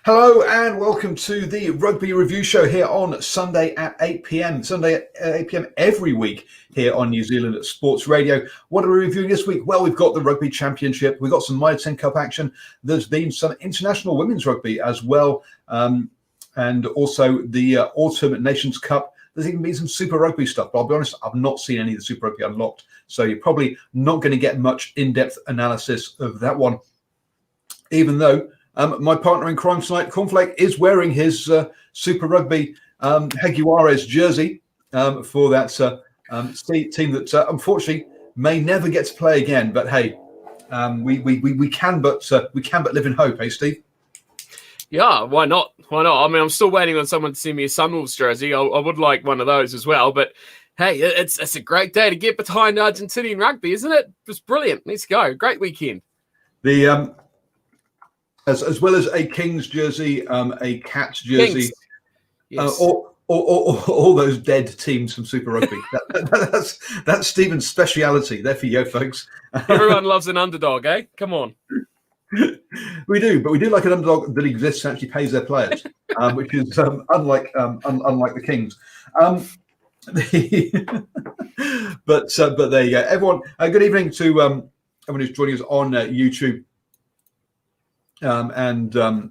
Hello and welcome to the Rugby Review Show here on Sunday at 8 p.m. Sunday at 8 p.m. every week here on New Zealand Sports Radio. What are we reviewing this week? Well, we've got the Rugby Championship. We've got some Mitre 10 Cup action. There's been some international women's rugby as well. And also the Autumn Nations Cup. There's even been some Super Rugby stuff. But I'll be honest, I've not seen any of the Super Rugby unlocked. So you're probably not going to get much in-depth analysis of that one. Even though my partner in crime tonight, Cornflake, is wearing his Super Rugby Jaguares jersey for that team that unfortunately may never get to play again. But hey, we can but live in hope, hey Steve? Yeah, why not? Why not? I mean, I'm still waiting on someone to send me a Sunwolves jersey. I would like one of those as well. But hey, it's a great day to get behind Argentinian rugby, isn't it? It's brilliant. Let's go. Great weekend. The as well as a Kings jersey, a Cats jersey, yes. all those dead teams from Super Rugby. That's Stephen's speciality. There for you, folks. Everyone loves an underdog, eh? Come on. We do, but we do like an underdog that exists and actually pays their players, which is unlike the Kings. But there you go, everyone. Good evening to everyone who's joining us on YouTube. And the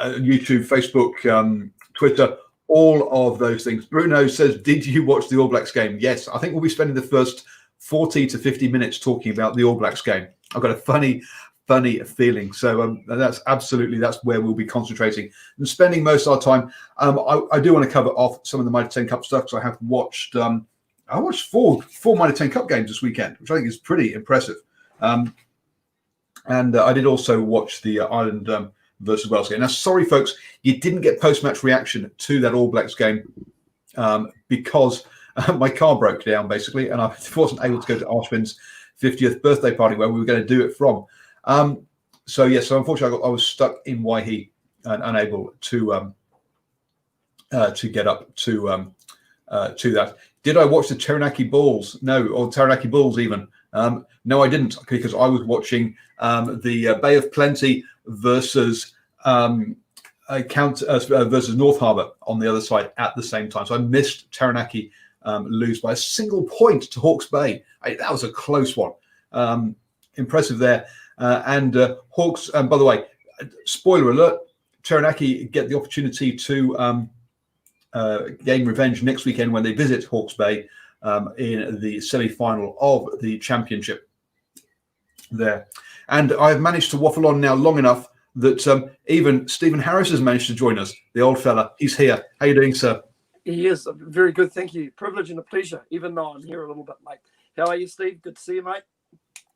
YouTube, Facebook, Twitter, all of those things. Bruno says, did you watch the All Blacks game? Yes, I think we'll be spending the first 40 to 50 minutes talking about the All Blacks game. I've got a funny feeling. So that's where we'll be concentrating and spending most of our time. I do want to cover off some of the Mitre 10 Cup stuff because I have watched four Mitre 10 Cup games this weekend, which I think is pretty impressive. And I did also watch the Ireland versus Wales game. Now, sorry, folks, you didn't get post-match reaction to that All Blacks game because my car broke down, basically, and I wasn't able to go to Ashwin's 50th birthday party where we were going to do it from. So unfortunately, I was stuck in Waihi and unable to get up to that. Did I watch the Taranaki Bulls? No, or Taranaki Bulls even. No, I didn't, because I was watching the Bay of Plenty versus versus North Harbour on the other side at the same time. So I missed Taranaki lose by a single point to Hawke's Bay. That was a close one. Impressive there. And Hawks, by the way, spoiler alert, Taranaki get the opportunity to gain revenge next weekend when they visit Hawke's Bay in the semi-final of the championship there. And I've managed to waffle on now long enough that even Stephen Harris has managed to join us, the old fella. He's here. How are you doing, sir? He is. Very good, thank you. Privilege and a pleasure, even though I'm here a little bit late. How are you, Steve? Good to see you, mate.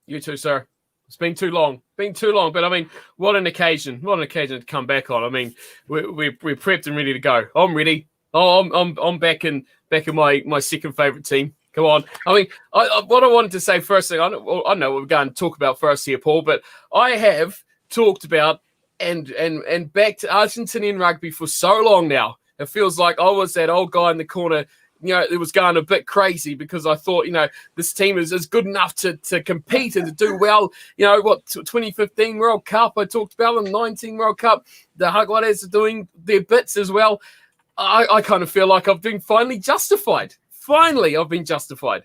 You too, sir. It's been too long. But I mean, what an occasion to come back on. I mean, we're prepped and ready to go. I'm ready. I'm back in my second favourite team. Come on. I mean, what I wanted to say first thing, I know what we're going to talk about first here, Paul, but I have talked about and backed Argentinian rugby for so long now. It feels like I was that old guy in the corner, it was going a bit crazy because I thought, this team is good enough to compete and to do well. 2015 World Cup, I talked about them, 19 World Cup. The Jaguares are doing their bits as well. I kind of feel like I've been finally justified. Finally, I've been justified.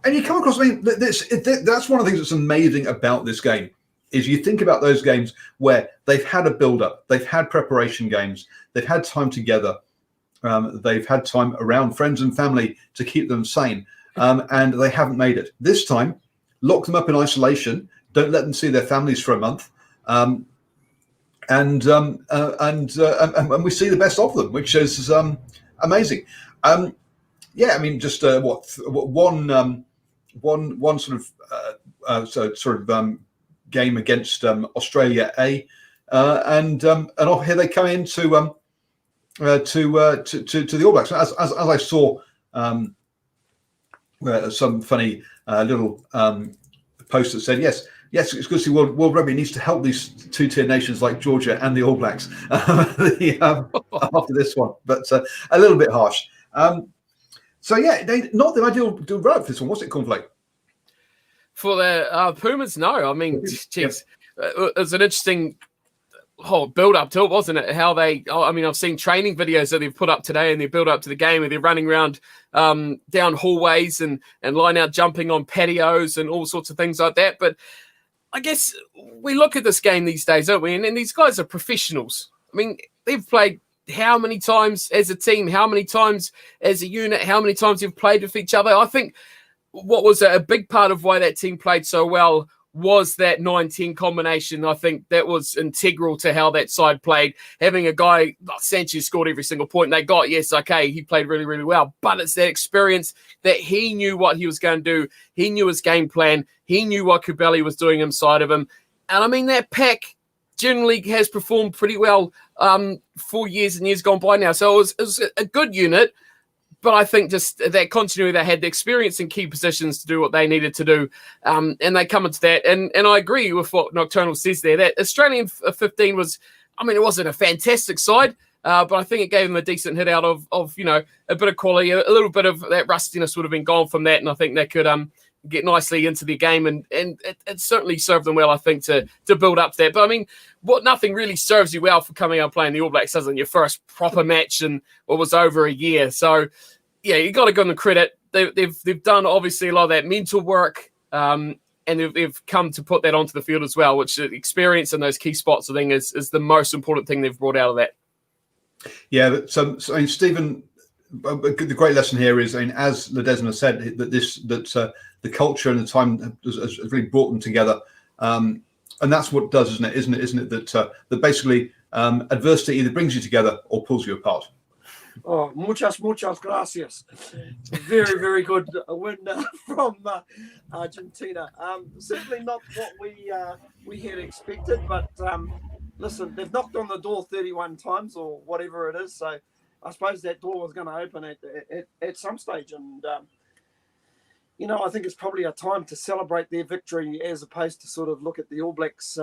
And you come across, that's one of the things that's amazing about this game, is you think about those games where they've had a build-up, they've had preparation games, they've had time together, they've had time around friends and family to keep them sane, and they haven't made it. This time, lock them up in isolation, don't let them see their families for a month, and we see the best of them, which is amazing. Just one sort of game against Australia A, and off here they come into the All Blacks. As I saw some funny little post that said yes, it's good to see World Rugby needs to help these two-tier nations like Georgia and the All Blacks after this one, but a little bit harsh. So yeah, not the ideal run for this one, was it, Cornflake? For the Pumas, no. I mean, geez, it's an interesting build up to it, wasn't it? How they, I've seen training videos that they've put up today and they build up to the game, where they're running around down hallways and line out jumping on patios and all sorts of things like that. But I guess we look at this game these days, don't we? And these guys are professionals. I mean, they've played how many times as a team, how many times as a unit, how many times they've played with each other. I think what was a big part of why that team played so well was that 9-10 combination. I think that was integral to how that side played. Having a guy like Sanchez scored every single point they got. Yes, okay, he played really, really well. But it's that experience that he knew what he was going to do. He knew his game plan. He knew what Kubeli was doing inside of him. And I mean, that pack generally has performed pretty well for years and years gone by now. So it was a good unit. But I think just that continuity, they had the experience in key positions to do what they needed to do. And they come into that. And I agree with what Nocturnal says there. That Australian 15 was, it wasn't a fantastic side, but I think it gave them a decent hit out of a bit of quality. A little bit of that rustiness would have been gone from that. And I think they could get nicely into the game. And it certainly served them well, I think, to build up to that. But nothing really serves you well for coming out playing the All Blacks, doesn't it? Your first proper match in what was over a year. So, yeah, you got to give them credit. They've done obviously a lot of that mental work, and they've come to put that onto the field as well, which experience in those key spots, I think, is the most important thing they've brought out of that. Yeah, so Stephen, the great lesson here is, as Ledesma said, that the culture and the time has really brought them together, and that's what it does, isn't it? That basically adversity either brings you together or pulls you apart. Oh, muchas gracias. Very, very good win from Argentina. Certainly not what we had expected, but listen, they've knocked on the door 31 times or whatever it is. So I suppose that door was going to open at some stage. And, I think it's probably a time to celebrate their victory as opposed to sort of look at the All Blacks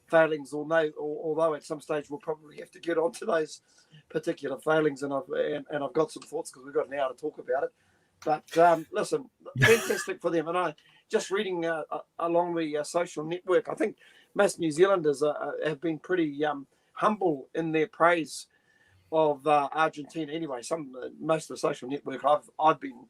failings, although at some stage we'll probably have to get onto those particular failings, and I've got some thoughts because we've got an hour to talk about it. But listen, fantastic for them. And I just reading along the social network, I think most New Zealanders have been pretty humble in their praise of Argentina. Anyway, most of the social network I've been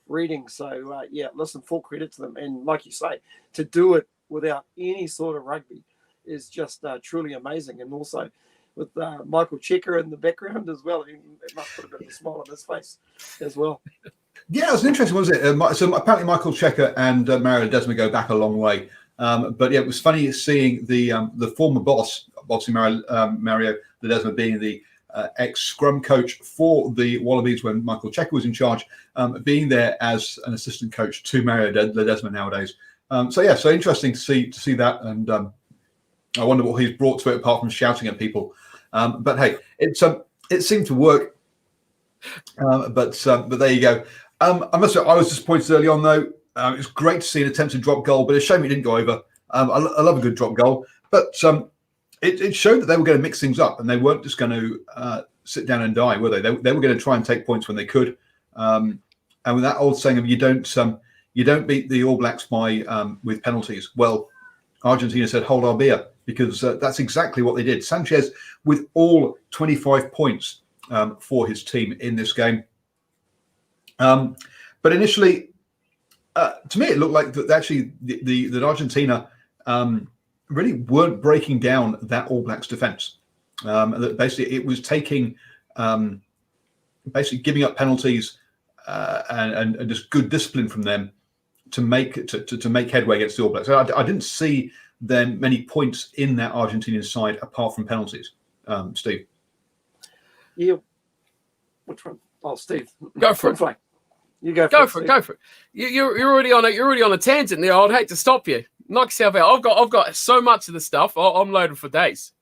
reading. So listen, full credit to them. And like you say, to do it without any sort of rugby is just truly amazing. And also with Michael Checker in the background as well, it must put a bit of a smile on his face as well. Yeah, it was interesting, wasn't it? So apparently Michael Checker and Mario Ledesma go back a long way. But yeah, it was funny seeing the former boss, obviously Mario Ledesma being the ex-scrum coach for the Wallabies when Michael Checker was in charge, being there as an assistant coach to Mario Ledesma nowadays. So interesting to see that, and I wonder what he's brought to it apart from shouting at people. But hey, it seemed to work. But there you go. I must say, I was disappointed early on, though. It was great to see an attempted drop goal, but it's a shame it didn't go over. I love a good drop goal, but it showed that they were going to mix things up, and they weren't just going to sit down and die, were they? They were going to try and take points when they could. And with that old saying of you don't beat the All Blacks by with penalties. Well, Argentina said, hold our beer, because that's exactly what they did. Sanchez with all 25 points for his team in this game. But initially, to me, it looked like that actually that Argentina really weren't breaking down that All Blacks defence. That basically it was taking, basically giving up penalties and just good discipline from them to make headway against the All Blacks. So I didn't see then many points in that Argentinian side apart from penalties. Steve. Yeah. Which one? Oh, Steve. Go for it. You go for it. Go for it. You're already on a tangent there. I'd hate to stop you. Knock yourself out. I've got so much of the stuff. I'm loaded for days.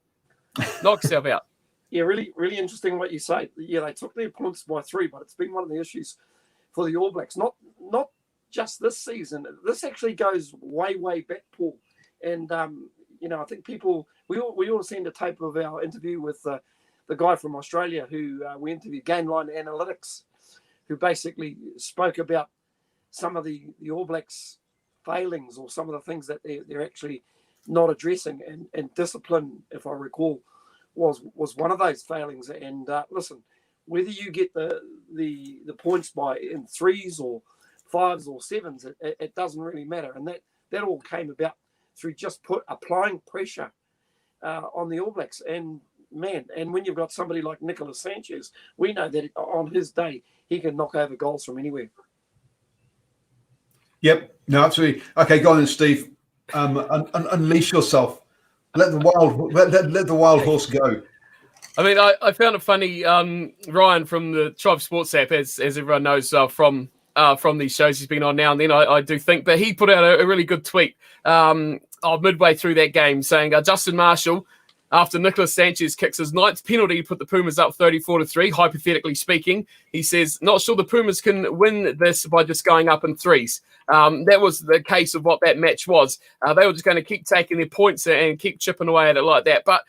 Knock yourself out. Yeah, really, really interesting what you say. Yeah, they took their points by 3, but it's been one of the issues for the All Blacks. Not just this season. This actually goes way, way back, Paul. And I think people we all seen the tape of our interview with the guy from Australia who we interviewed, Game Line Analytics, who basically spoke about some of the All Blacks failings or some of the things that they're actually not addressing, and discipline, if I recall, was one of those failings. And listen, whether you get the points by in 3s or 5s or 7s, it doesn't really matter. And that all came about through just applying pressure on the All Blacks. And man, and when you've got somebody like Nicolas Sanchez, we know that on his day he can knock over goals from anywhere. Yep, no, absolutely. Okay, go on then, Steve. Unleash yourself. Let the wild horse go. I mean, I found it funny. Ryan from the Tribe Sports app, as everyone knows from these shows he's been on now and then, I do think, but he put out a really good tweet midway through that game saying Justin Marshall, after Nicolas Sanchez kicks his 9th penalty, put the Pumas up 34-3, hypothetically speaking. He says, not sure the Pumas can win this by just going up in 3s. That was the case of what that match was. They were just going to keep taking their points and keep chipping away at it like that. But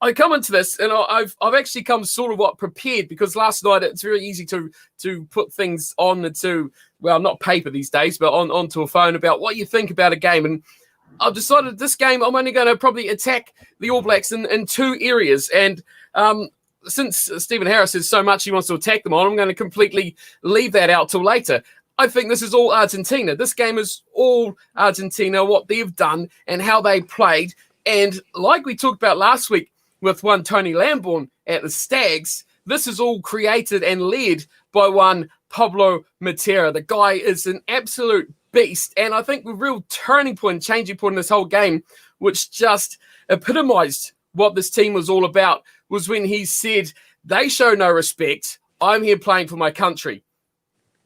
I come into this and I've actually come sort of prepared, because last night it's very easy to put things onto, well, not paper these days, but onto a phone about what you think about a game. And I've decided this game I'm only going to probably attack the All Blacks in 2 areas. And since Stephen Harris says so much he wants to attack them on, I'm going to completely leave that out till later. I think this is all Argentina. This game is all Argentina, what they've done and how they played. And like we talked about last week with one Tony Lamborn at the Stags, this is all created and led by one Pablo Mitre. The guy is an absolute beast. And I think the real turning point, changing point in this whole game, which just epitomized what this team was all about, was when he said, they show no respect. I'm here playing for my country.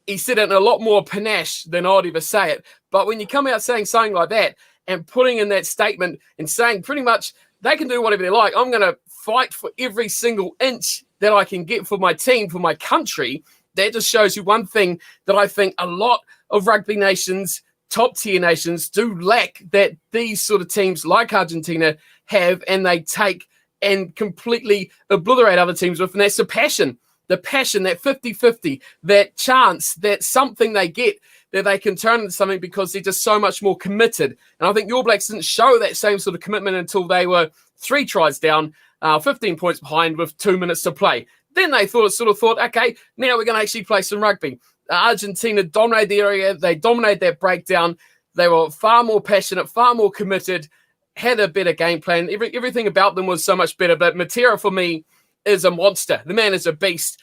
He said it in a lot more panache than I'd ever say it. But when you come out saying something like that and putting in that statement and saying pretty much they can do whatever they like, I'm going to fight for every single inch that I can get for my team, for my country, that just shows you one thing that I think a lot of rugby nations, top tier nations, do lack, that these sort of teams like Argentina have, and they take and completely obliterate other teams with. And that's the passion, that 50-50, that chance, that something they get that they can turn into something because they're just so much more committed. And I think the All Blacks didn't show that same sort of commitment until they were 3 tries down, 15 points behind with 2 minutes to play. Then they thought, okay, now we're going to actually play some rugby. Argentina dominated the area. They dominated that breakdown. They were far more passionate, far more committed, had a better game plan. Everything about them was so much better. But Mitre, for me, is a monster. The man is a beast.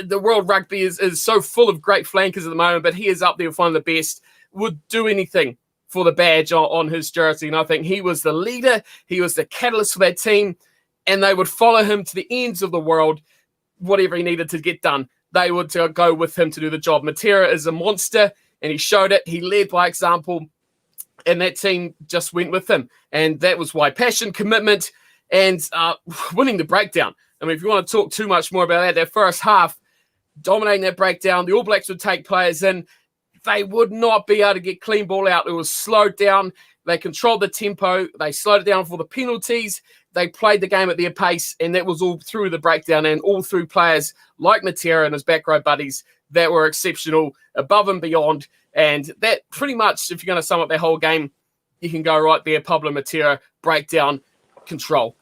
The world rugby is so full of great flankers at the moment, but he is up there with one of the best. Would do anything for the badge on his jersey. And I think he was the leader. He was the catalyst for that team. And they would follow him to the ends of the world. Whatever he needed to get done, they would go with him to do the job. Mitre is a monster, and he showed it. He led by example, and that team just went with him. And that was why passion, commitment, and winning the breakdown. I mean, if you want to talk too much more about that first half, dominating that breakdown, the All Blacks would take players in. They would not be able to get clean ball out. It was slowed down. They controlled the tempo. They slowed it down for the penalties. They played the game at their pace, and that was all through the breakdown and all through players like Mitre and his back row buddies that were exceptional, above and beyond. And that pretty much, if you're going to sum up that whole game, you can go right there. Pablo Mitre, breakdown, control.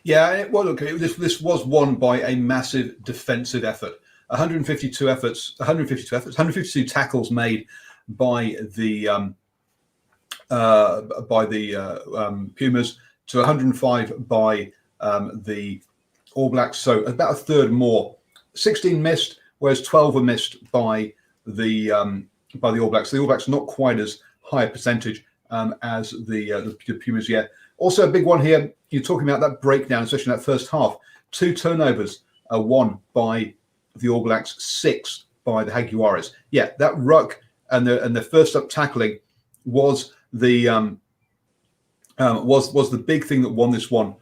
Yeah, well, look, this was won by a massive defensive effort. 152 tackles made by the Pumas, to 105 by the All Blacks, so about a third more. 16 missed, whereas 12 were missed by the All Blacks. The All Blacks not quite as high a percentage as the Pumas yet. Also a big one here. You're talking about that breakdown, especially in that first half. 2 turnovers, 1 by the All Blacks, 6 by the Jaguares. Yeah, that ruck and the first up tackling was the big thing that won this one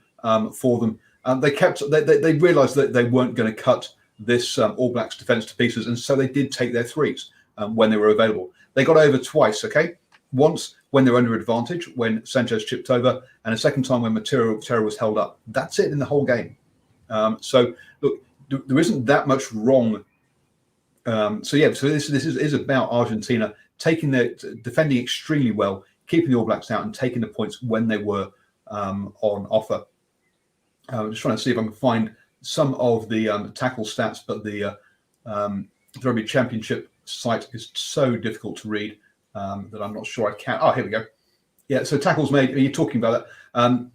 for them. They realised that they weren't going to cut this All Blacks defence to pieces, and so they did take their 3s when they were available. They got over twice, okay? Once when they were under advantage, when Sanchez chipped over, and a second time when Mitre was held up. That's it in the whole game. So look, there isn't that much wrong. So this is about Argentina defending extremely well, keeping the All Blacks out and taking the points when they were on offer. I'm just trying to see if I can find some of the tackle stats, but the Rugby Championship site is so difficult to read that I'm not sure I can. Oh, here we go. Yeah, so tackles made. Are you talking about that?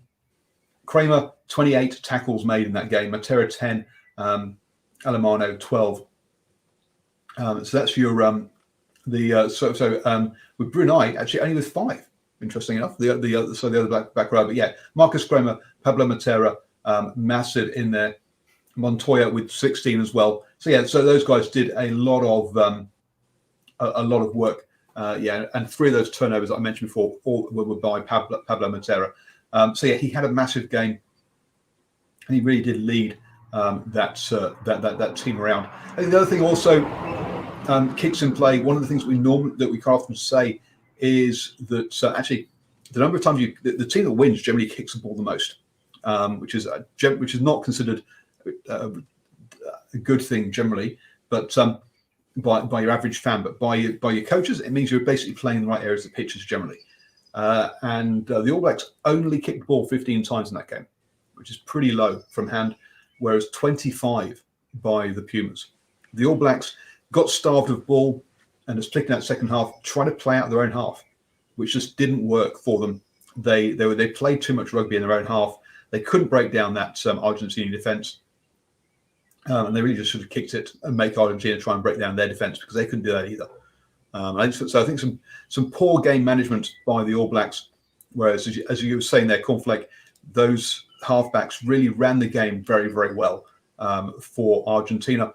Kramer, 28 tackles made in that game. Mitre, 10. Alemano, 12. So that's your with Brunei actually only with 5. Interesting enough. The other back row, but yeah, Marcus Kramer, Pablo Matera, massive in there. Montoya with 16 as well. So yeah, so those guys did a lot of work. And 3 of those turnovers that I mentioned before all were by Pablo Matera. So yeah, he had a massive game, and he really did lead that team around. I think the other thing also, kicks in play. One of the things we quite often say is that actually the number of times the team that wins generally kicks the ball the most, which is not considered a good thing generally, but by your average fan, but by your coaches, it means you're basically playing in the right areas of the pitches generally. And the All Blacks only kicked the ball 15 times in that game, which is pretty low from hand, whereas 25 by the Pumas. The All Blacks got starved of ball and as particularly in that second half, tried to play out their own half, which just didn't work for them. They played too much rugby in their own half. They couldn't break down that Argentinian defence. And they really just sort of kicked it and make Argentina try and break down their defence because they couldn't do that either. So I think some poor game management by the All Blacks, whereas as you were saying there, Cornflake, those halfbacks really ran the game very, very well for Argentina.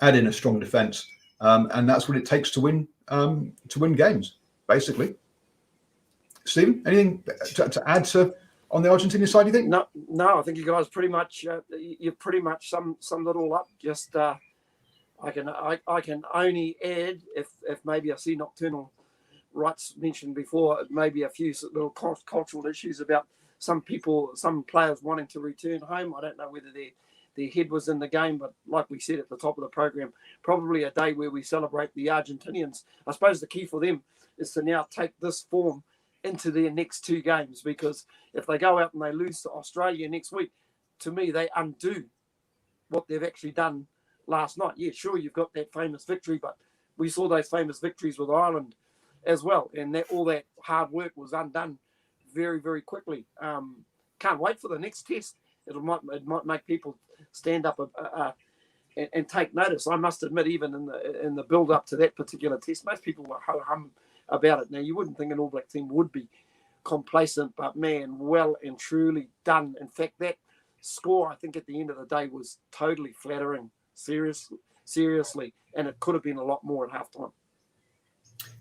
Add in a strong defence, and that's what it takes to win games, basically. Stephen, anything to add to on the Argentinian side? Do you think? No. I think you guys pretty much you pretty much summed it all up. Just I can only add if maybe I see Nocturnal Rights mentioned before, maybe a few little cultural issues about some players wanting to return home. I don't know whether their head was in the game, but like we said at the top of the program, probably a day where we celebrate the Argentinians. I suppose the key for them is to now take this form into their next 2 games, because if they go out and they lose to Australia next week, to me, they undo what they've actually done last night. Yeah, sure, you've got that famous victory, but we saw those famous victories with Ireland as well, and all that hard work was undone very, very quickly. Can't wait for the next test. It might make people stand up and take notice. I must admit, even in the build up to that particular test, most people were ho-hum about it. Now, you wouldn't think an All Black team would be complacent, but man, well and truly done. In fact, that score, I think at the end of the day, was totally flattering, seriously, and it could have been a lot more at halftime.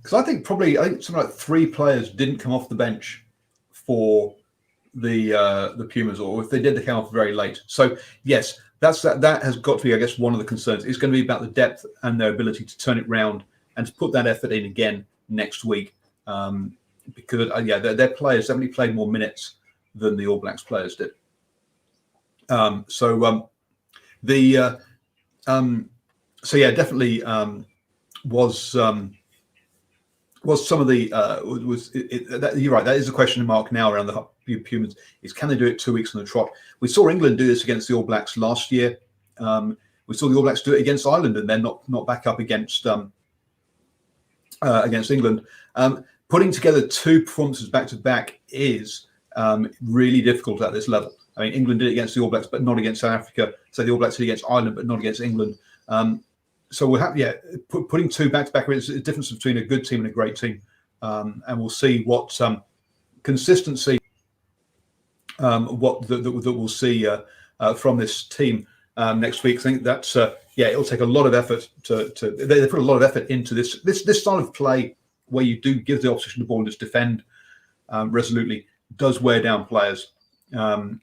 Because I think something like 3 players didn't come off the bench for the Pumas, or if they did, they came off very late. So yes, that has got to be, I guess, one of the concerns. It's going to be about the depth and their ability to turn it round and to put that effort in again next week. Because their players definitely played more minutes than the All Blacks players did. Definitely was some of the you're right. That is a question mark now around the Pumas. Is can they do it 2 weeks on the trot? We saw England do this against the All Blacks last year. We saw the All Blacks do it against Ireland, and then not back up against England. Putting together 2 performances back to back is really difficult at this level. I mean, England did it against the All Blacks, but not against South Africa. So the All Blacks did it against Ireland, but not against England. So we'll have, putting 2 back-to-back is a difference between a good team and a great team. And we'll see what consistency that we'll see from this team next week. I think that's, it'll take a lot of effort they put a lot of effort into this style of play where you do give the opposition the ball and just defend resolutely does wear down players. And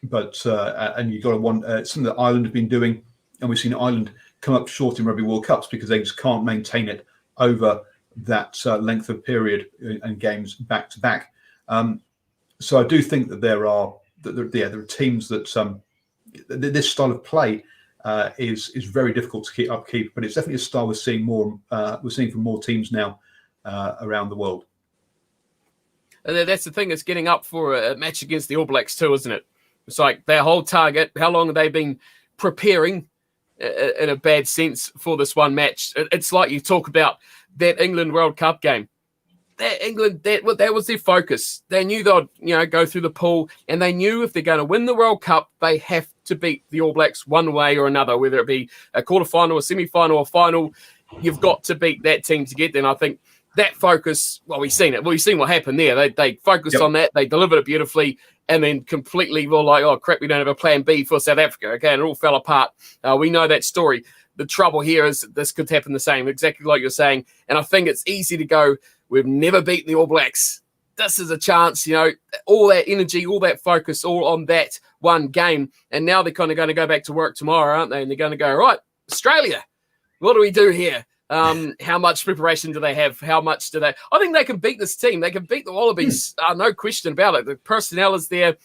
you've got something that Ireland have been doing, and we've seen Ireland come up short in Rugby World Cups because they just can't maintain it over that length of period and games back to back. So I do think that there are teams that this style of play is very difficult to upkeep, but it's definitely a style we're seeing from more teams now around the world. And that's the thing, it's getting up for a match against the All Blacks too, isn't it? It's like their whole target. How long have they been preparing, in a bad sense, for this one match? It's like you talk about that England World Cup game. That was their focus. They knew they'd go through the pool, and they knew if they're going to win the World Cup, they have to beat the All Blacks one way or another, whether it be a quarterfinal, a semi-final, or final. You've got to beat that team to get there. And I think that focus, we've seen it. We've seen what happened there. They focused on that. They delivered it beautifully, and then completely were like, oh, crap, we don't have a plan B for South Africa. Okay, and it all fell apart. We know that story. The trouble here is this could happen the same, exactly like you're saying. And I think it's easy to go, we've never beaten the All Blacks. This is a chance, all that energy, all that focus, all on that one game. And now they're kind of going to go back to work tomorrow, aren't they? And they're going to go, right, Australia, what do we do here? How much preparation do they have? How much do they? I think they can beat this team. They can beat the Wallabies. No question about it. The personnel is there.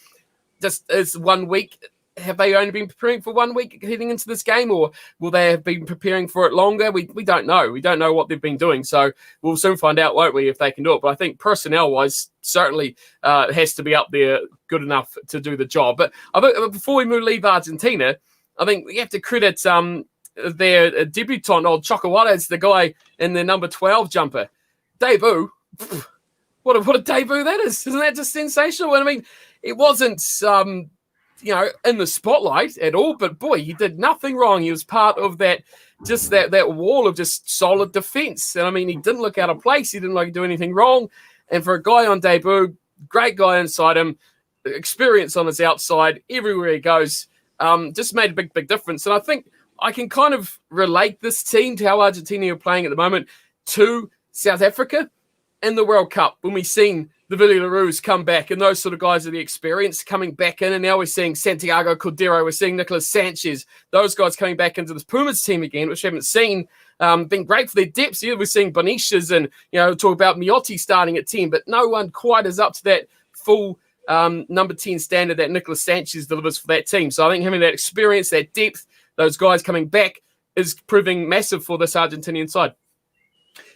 Just is 1 week. Have they only been preparing for 1 week heading into this game, or will they have been preparing for it longer? We don't know. We don't know what they've been doing. So we'll soon find out, won't we, if they can do it. But I think personnel-wise, certainly has to be up there good enough to do the job. But I think before we leave Argentina, I think we have to credit their debutant, old Chocowates, the guy in the number 12 jumper. Debut. What a debut that is. Isn't that just sensational? And I mean, it wasn't... in the spotlight at all, but boy, he did nothing wrong. He was part of that wall of just solid defense. And I mean, he didn't look out of place. He didn't do anything wrong. And for a guy on debut, great guy inside him, experience on his outside, everywhere he goes, just made a big difference. And I think I can kind of relate this team to how Argentina are playing at the moment to South Africa in the World Cup, when we've seen the Villy Larou's come back, and those sort of guys are the experience coming back in. And now we're seeing Santiago Cordero, we're seeing Nicolas Sanchez, those guys coming back into this Pumas team again, which we haven't seen. Been great for their depths. Yeah, we're seeing Bonicias and, talk about Miotti starting at 10, but no one quite is up to that full number 10 standard that Nicolas Sanchez delivers for that team. So I think having that experience, that depth, those guys coming back is proving massive for this Argentinian side.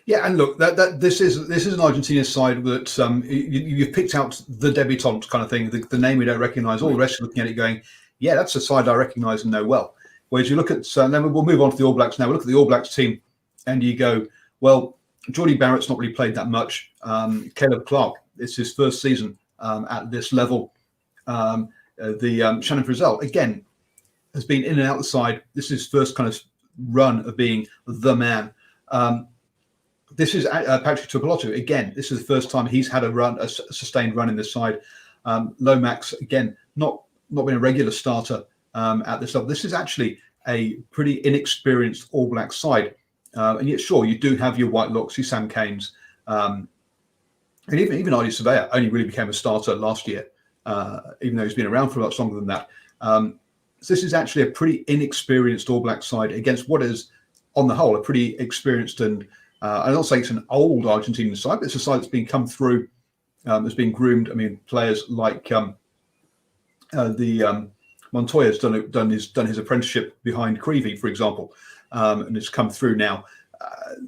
Yeah, and look, this is an Argentina side that you've picked out the debutante kind of thing, the name we don't recognise. All the rest are looking at it going, yeah, that's a side I recognise and know well. Whereas you look at, then we'll move on to the All Blacks now. We look at the All Blacks team and you go, well, Geordie Barrett's not really played that much. Caleb Clark, it's his first season at this level. Shannon Frizzell, again, has been in and out the side. This is his first kind of run of being the man. This is Patrick Tuipulotu. Again, this is the first time he's had a sustained run in this side. Lomax, again, not been a regular starter at this level. This is actually a pretty inexperienced All Black side. And yet, sure, you do have your White Locks, your Sam Canes. And even Adi Surveyor only really became a starter last year, even though he's been around for much longer than that. So this is actually a pretty inexperienced All Black side against what is, on the whole, a pretty experienced and I don't say it's an old Argentinian side, but it's a side that's been come through, has been groomed. I mean, players like Montoya's done his apprenticeship behind Creevy, for example, and it's come through now.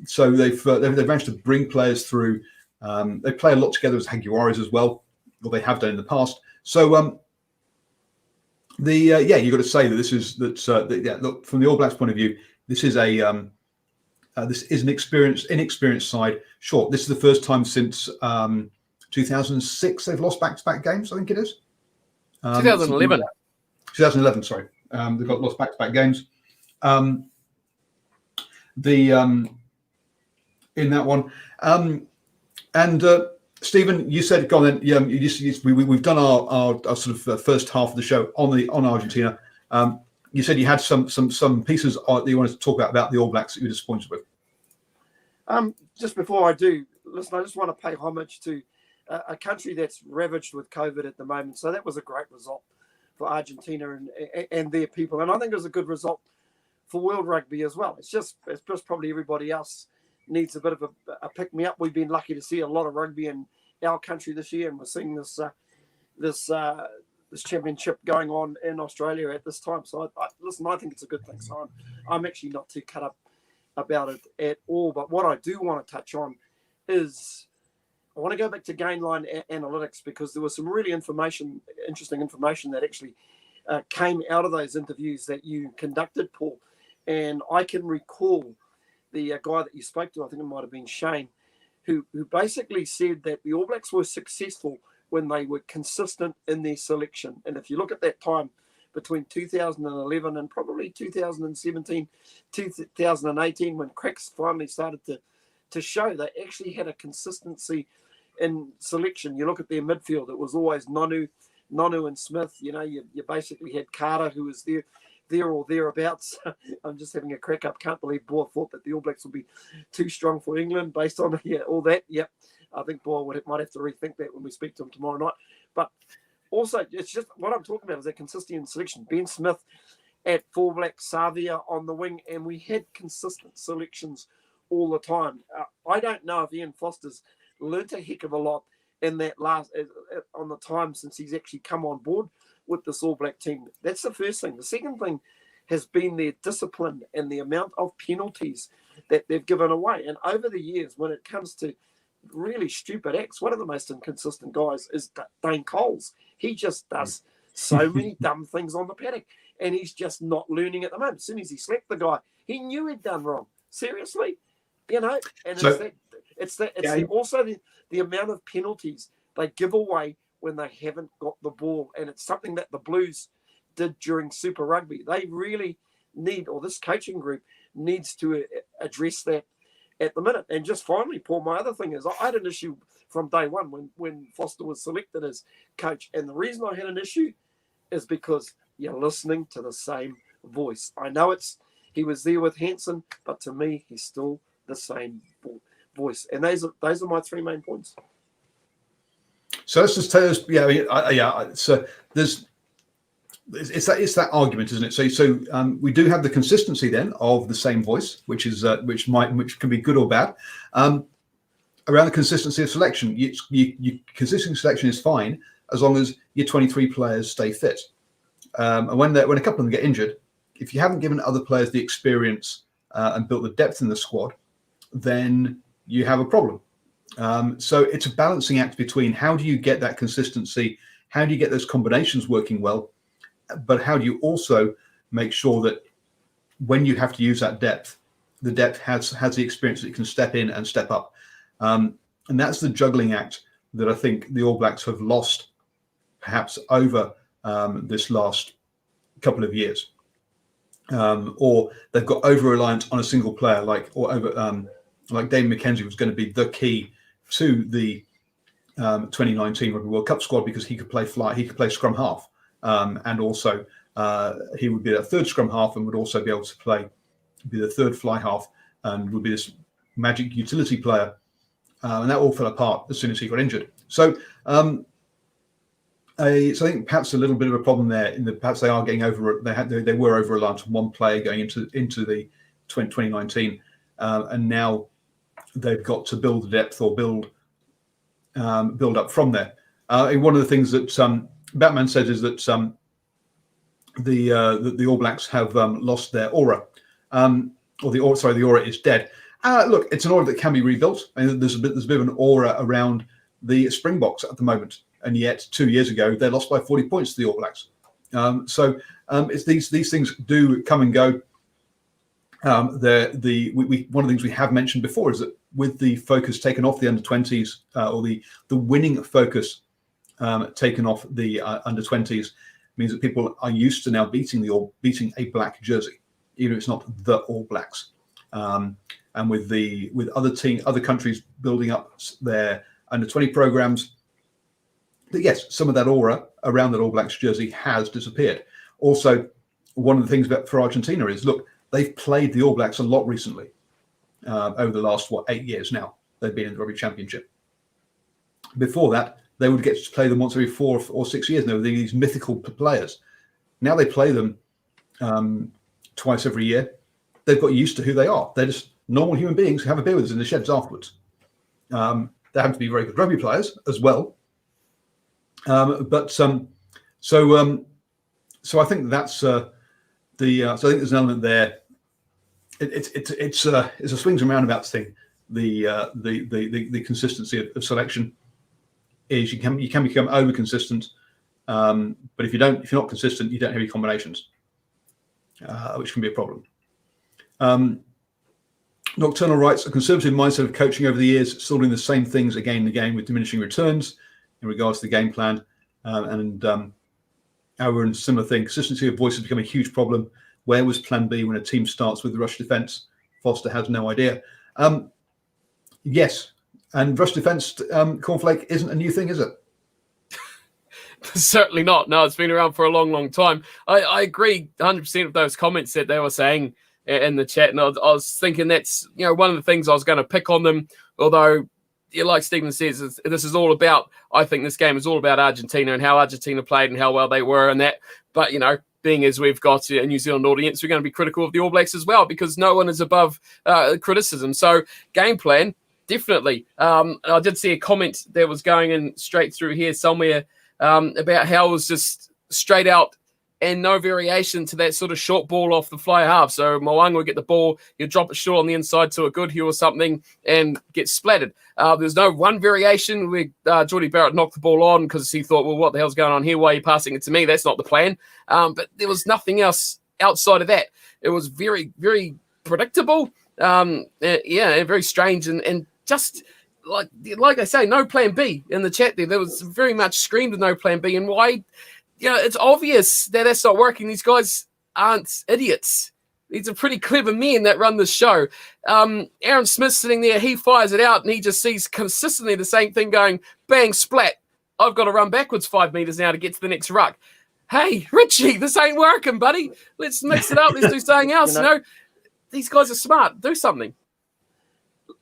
So they've managed to bring players through. They play a lot together as Jaguares as well, or they have done in the past. So you've got to say that this is look, from the All Blacks point of view, this is this is an inexperienced side. Sure, this is the first time since 2006 they've lost back-to-back games, I think it is. 2011. 2011, sorry. They've got lost back-to-back games. In that one. Stephen, you said, go on then. We've done our sort of first half of the show on Argentina. You said you had some pieces that you wanted to talk about the All Blacks that you were disappointed with. Just before I do, listen, I just want to pay homage to a country that's ravaged with COVID at the moment. So that was a great result for Argentina and their people. And I think it was a good result for World Rugby as well. It's just probably everybody else needs a bit of a pick-me-up. We've been lucky to see a lot of rugby in our country this year, and we're seeing this championship going on in Australia at this time. So, I think it's a good thing. So I'm actually not too cut up about it at all. But what I do want to touch on is I want to go back to gain line analytics, because there was some really interesting information that actually came out of those interviews that you conducted, Paul. And I can recall the guy that you spoke to, I think it might have been Shane, who basically said that the All Blacks were successful when they were consistent in their selection. And if you look at that time between 2011 and probably 2017, 2018, when cracks finally started to show, they actually had a consistency in selection. You look at their midfield, it was always Nonu and Smith. You know, you basically had Carter, who was there or thereabouts. I'm just having a crack up. Can't believe Boer thought that the All Blacks would be too strong for England based on all that. Yep. I think Boer might have to rethink that when we speak to him tomorrow night. But also, it's just what I'm talking about is that consistency in selection. Ben Smith at fullback, Savia on the wing, and we had consistent selections all the time. I don't know if Ian Foster's learnt a heck of a lot in that last on the time since he's actually come on board with this All Black team. That's the first thing. The second thing has been their discipline and the amount of penalties that they've given away. And over the years, when it comes to really stupid acts, one of the most inconsistent guys is Dane Coles. He just does so many dumb things on the paddock, and he's just not learning at the moment. As soon as he slapped the guy, he knew he'd done wrong. Seriously, you know. And so, it's also the amount of penalties they give away when they haven't got the ball, and it's something that the Blues did during Super Rugby. They really need, or this coaching group needs to address that at the minute. And just finally, Paul, my other thing is I had an issue from day one when Foster was selected as coach. And the reason I had an issue is because you're listening to the same voice. I know he was there with Hansen, but to me, he's still the same voice. And those are my three main points. So let's just tell us, So it's that argument, isn't it? So we do have the consistency then of the same voice, which can be good or bad. Around the consistency of selection, consistent selection is fine as long as your 23 players stay fit. And when a couple of them get injured, if you haven't given other players the experience and built the depth in the squad, then you have a problem. So it's a balancing act between how do you get that consistency, how do you get those combinations working well, but how do you also make sure that when you have to use that depth, the depth has the experience that it can step in and step up. And that's the juggling act that I think the All Blacks have lost perhaps over this last couple of years. Or they've got over-reliant on a single player, like Davey Mckenzie was going to be the key to the 2019 Rugby World Cup squad because he could play scrum half, and also he would be a third scrum half and would also be able to be the third fly half and would be this magic utility player, and that all fell apart as soon as he got injured. So I think perhaps a little bit of a problem there. Perhaps they are getting over. They were over reliant on one player going into the 2019, and now they've got to build the depth or build up from there. One of the things that Batman says is that the All Blacks have lost their aura, the aura is dead. Look, it's an aura that can be rebuilt. I mean, there's a bit of an aura around the Springboks at the moment, and yet 2 years ago they lost by 40 points to the All Blacks. It's these things do come and go. One of the things we have mentioned before is that with the focus taken off the under-20s or the winning focus taken off the under-20s means that people are used to now beating a black jersey, even if it's not the All Blacks. And with other countries building up their under-20 programs, yes, some of that aura around that All Blacks jersey has disappeared. Also, one of the things for Argentina is, look, they've played the All Blacks a lot recently. Over the last 8 years now, they've been in the Rugby Championship. Before that, they would get to play them once every 4 or 6 years. Now these mythical players. Now they play them twice every year. They've got used to who they are. They're just normal human beings who have a beer with us in the sheds afterwards. They happen to be very good rugby players as well. So I think that's so I think there's an element there. It's a swings and roundabouts thing. the consistency of selection is you can become over consistent, but if you're not consistent, you don't have any combinations, which can be a problem. Nocturnal writes, a conservative mindset of coaching over the years, still doing the same things again and again with diminishing returns in regards to the game plan, and our similar thing. Consistency of voice has become a huge problem. Where was plan B when a team starts with the rush defence? Foster has no idea. Yes, and rush defence, cornflake isn't a new thing, is it? Certainly not. No, it's been around for a long, long time. I agree 100% of those comments that they were saying in the chat, and I was thinking that's one of the things I was going to pick on them. Although, like Stephen says, this is all about. I think this game is all about Argentina and how Argentina played and how well they were, and that. But being as we've got a New Zealand audience, we're going to be critical of the All Blacks as well because no one is above criticism. So game plan, definitely. I did see a comment that was going in straight through here somewhere about how it was just straight out and no variation to that sort of short ball off the fly half. So Moang would get the ball, he'll drop it short on the inside to a Goodhue or something and get splattered. There's no one variation where Geordie Barrett knocked the ball on because he thought, well, what the hell's going on here? Why are you passing it to me? That's not the plan. But there was nothing else outside of that. It was very, very predictable. Very strange and just like I say, no plan B in the chat there. There was very much screamed of no plan B. And why? It's obvious that that's not working. These guys aren't idiots. These are pretty clever men that run this show. Aaron Smith sitting there, he fires it out and he just sees consistently the same thing going, bang, splat. I've got to run backwards 5 meters now to get to the next ruck. Hey, Richie, this ain't working, buddy. Let's mix it up. Let's do something else. These guys are smart. Do something.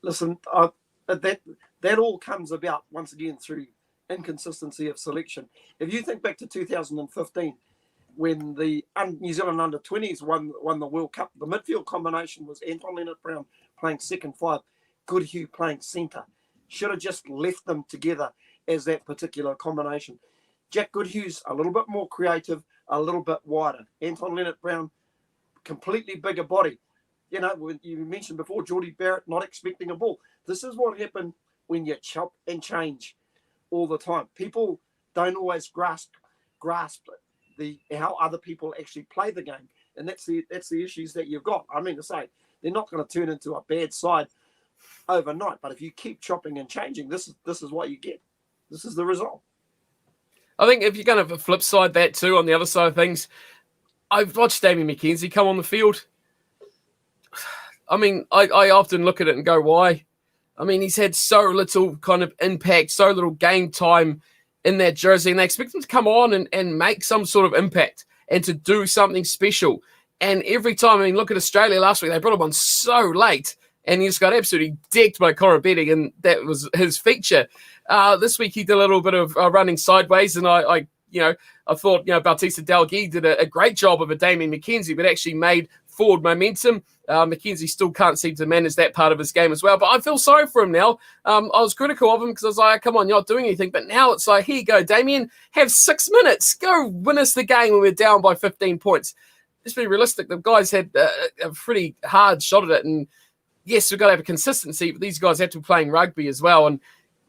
Listen, that all comes about, once again, through inconsistency of selection. If you think back to 2015, when the New Zealand under-20s won the World Cup, the midfield combination was Anton Leonard-Brown playing second five, Goodhue playing centre. Should have just left them together as that particular combination. Jack Goodhue's a little bit more creative, a little bit wider. Anton Leonard-Brown, completely bigger body. When you mentioned before, Geordie Barrett not expecting a ball. This is what happened when you chop and change all the time. People don't always grasp how other people actually play the game, and that's the issues that you've got. I mean to say, they're not going to turn into a bad side overnight, but if you keep chopping and changing, this is what you get. This is the result. I think if you're going to flip side that too, on the other side of things, I've watched Davey Mckenzie come on the field. I mean, I often look at it and go, why? I mean, he's had so little kind of impact, so little game time in that jersey, and they expect him to come on and make some sort of impact and to do something special. And every time, I mean, look at Australia last week, they brought him on so late, and he just got absolutely decked by Koroibete, and that was his feature. This week, he did a little bit of running sideways, and I thought, Bautista Delgui did a great job of a Davey Mckenzie, but actually made forward momentum. Mckenzie still can't seem to manage that part of his game as well. But I feel sorry for him now. I was critical of him because I was like, come on, you're not doing anything. But now it's like, here you go, Damien, have 6 minutes. Go win us the game when we're down by 15 points. Let's be realistic. The guys had a pretty hard shot at it. And yes, we've got to have a consistency, but these guys have to be playing rugby as well. And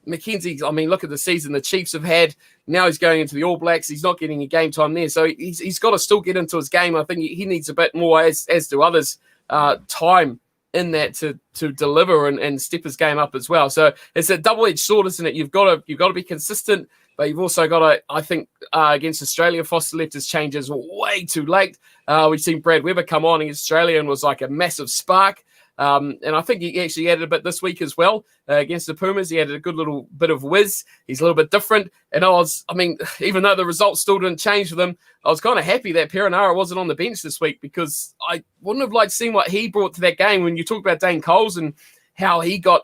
Mckenzie, I mean, look at the season the Chiefs have had. Now he's going into the All Blacks. He's not getting a game time there. So he's got to still get into his game. I think he needs a bit more, as do others, time in that to deliver and step his game up as well. So it's a double-edged sword, isn't it? You've got to be consistent, but you've also got to, I think, against Australia, Foster left his changes way too late. We've seen Brad Weber come on against Australia and was like a massive spark. And I think he actually added a bit this week as well against the Pumas. He added a good little bit of whiz. He's a little bit different. And even though the results still didn't change for them, I was kind of happy that Perenara wasn't on the bench this week because I wouldn't have liked seeing what he brought to that game. When you talk about Dane Coles and how he got,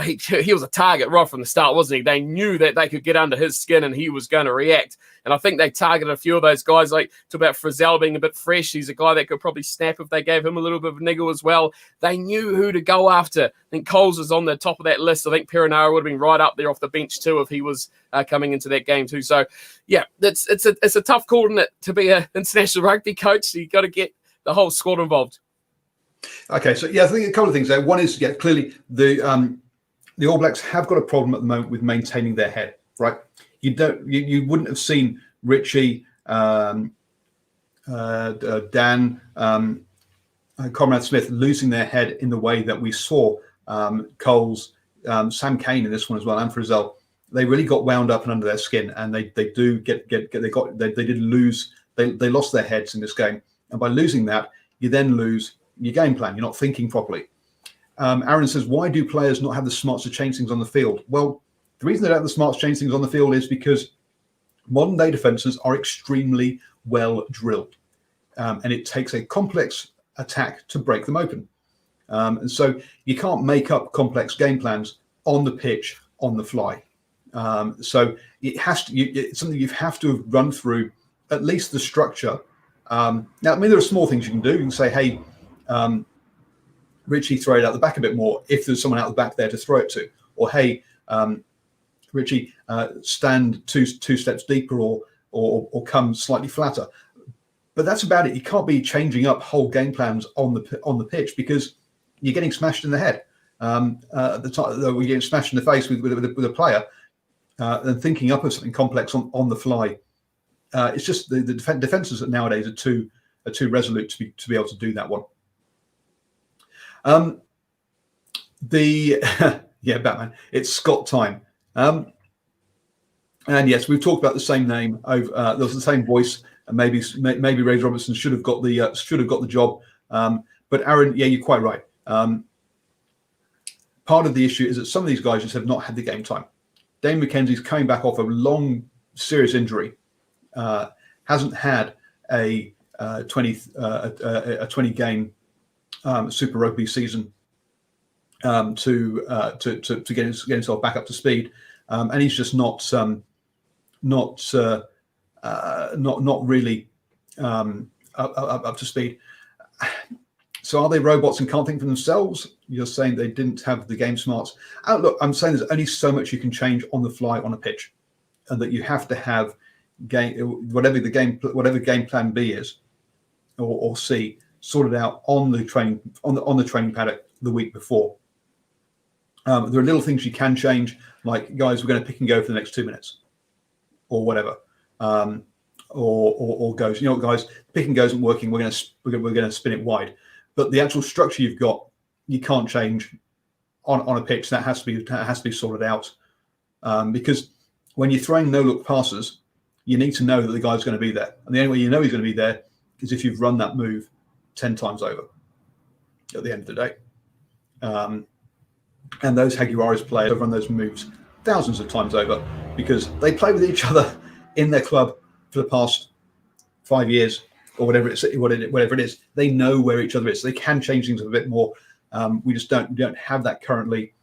he was a target right from the start, wasn't he? They knew that they could get under his skin and he was going to react. And I think they targeted a few of those guys, like talk about Frizzell being a bit fresh. He's a guy that could probably snap if they gave him a little bit of a niggle as well. They knew who to go after. I think Coles was on the top of that list. I think Perenara would have been right up there off the bench too if he was coming into that game too. So, yeah, it's a tough call, isn't it, to be an international rugby coach. So you got to get the whole squad involved. Okay, so yeah, I think a couple of things there. One is, yeah, clearly the All Blacks have got a problem at the moment with maintaining their head, right? You wouldn't have seen Richie, Dan, Conrad Smith losing their head in the way that we saw Coles, Sam Cane in this one as well, and Frizzell. They really got wound up and under their skin, and they did lose. They lost their heads in this game, and by losing that, you then lose your game plan. You're not thinking properly. Aaron says, why do players not have the smarts to change things on the field? Well, the reason they don't have the smarts to change things on the field is because modern day defenses are extremely well drilled, and it takes a complex attack to break them open. And so you can't make up complex game plans on the pitch on the fly. So it has to. It's something you have to run through at least the structure. Now, I mean, there are small things you can do. You can say, "Hey, Richie, throw it out the back a bit more." If there's someone out the back there to throw it to, or "Hey, Richie, stand two steps deeper, or come slightly flatter." But that's about it. You can't be changing up whole game plans on the pitch because you're getting smashed in the head. At the time, we're getting smashed in the face with a player, and thinking up of something complex on the fly. It's just the defenses nowadays are too resolute to be able to do that one. Yeah, Batman. It's Scott time. And yes, we've talked about the same name. There was the same voice, and maybe Ray Robertson should have got the job. But Aaron, yeah, you're quite right. Part of the issue is that some of these guys just have not had the game time. Davey Mckenzie's coming back off a long, serious injury. Hasn't had a 20 game Super Rugby season to get himself back up to speed, and he's just not really up to speed. So are they robots and can't think for themselves? You're saying they didn't have the game smarts. Look, I'm saying there's only so much you can change on the fly on a pitch, and that you have to have whatever game plan B is or C sorted out on the training paddock the week before. There are little things you can change, like, guys, we're going to pick and go for the next 2 minutes, or whatever, or goes. You know what, guys, pick and go isn't working. We're going to spin it wide. But the actual structure you've got, you can't change on a pitch. That has to be sorted out, because when you're throwing no-look passes, you need to know that the guy's going to be there. And the only way you know he's going to be there is if you've run that move 10 times over at the end of the day. And those Jaguares players have run those moves thousands of times over because they play with each other in their club for the past 5 years or whatever it is. They know where each other is. So they can change things a bit more. We don't have that currently.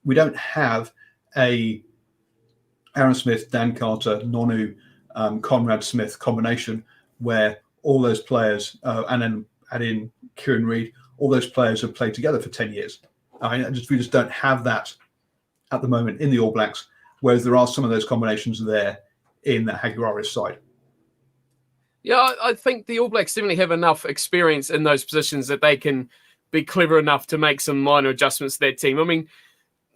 We don't have a Aaron Smith, Dan Carter, Nonu, Conrad Smith combination where all those players, and then add in Kieran Reid, all those players have played together for 10 years. We just don't have that at the moment in the All Blacks, whereas there are some of those combinations there in the Jaguares side. Yeah, I think the All Blacks definitely have enough experience in those positions that they can be clever enough to make some minor adjustments to their team. I mean,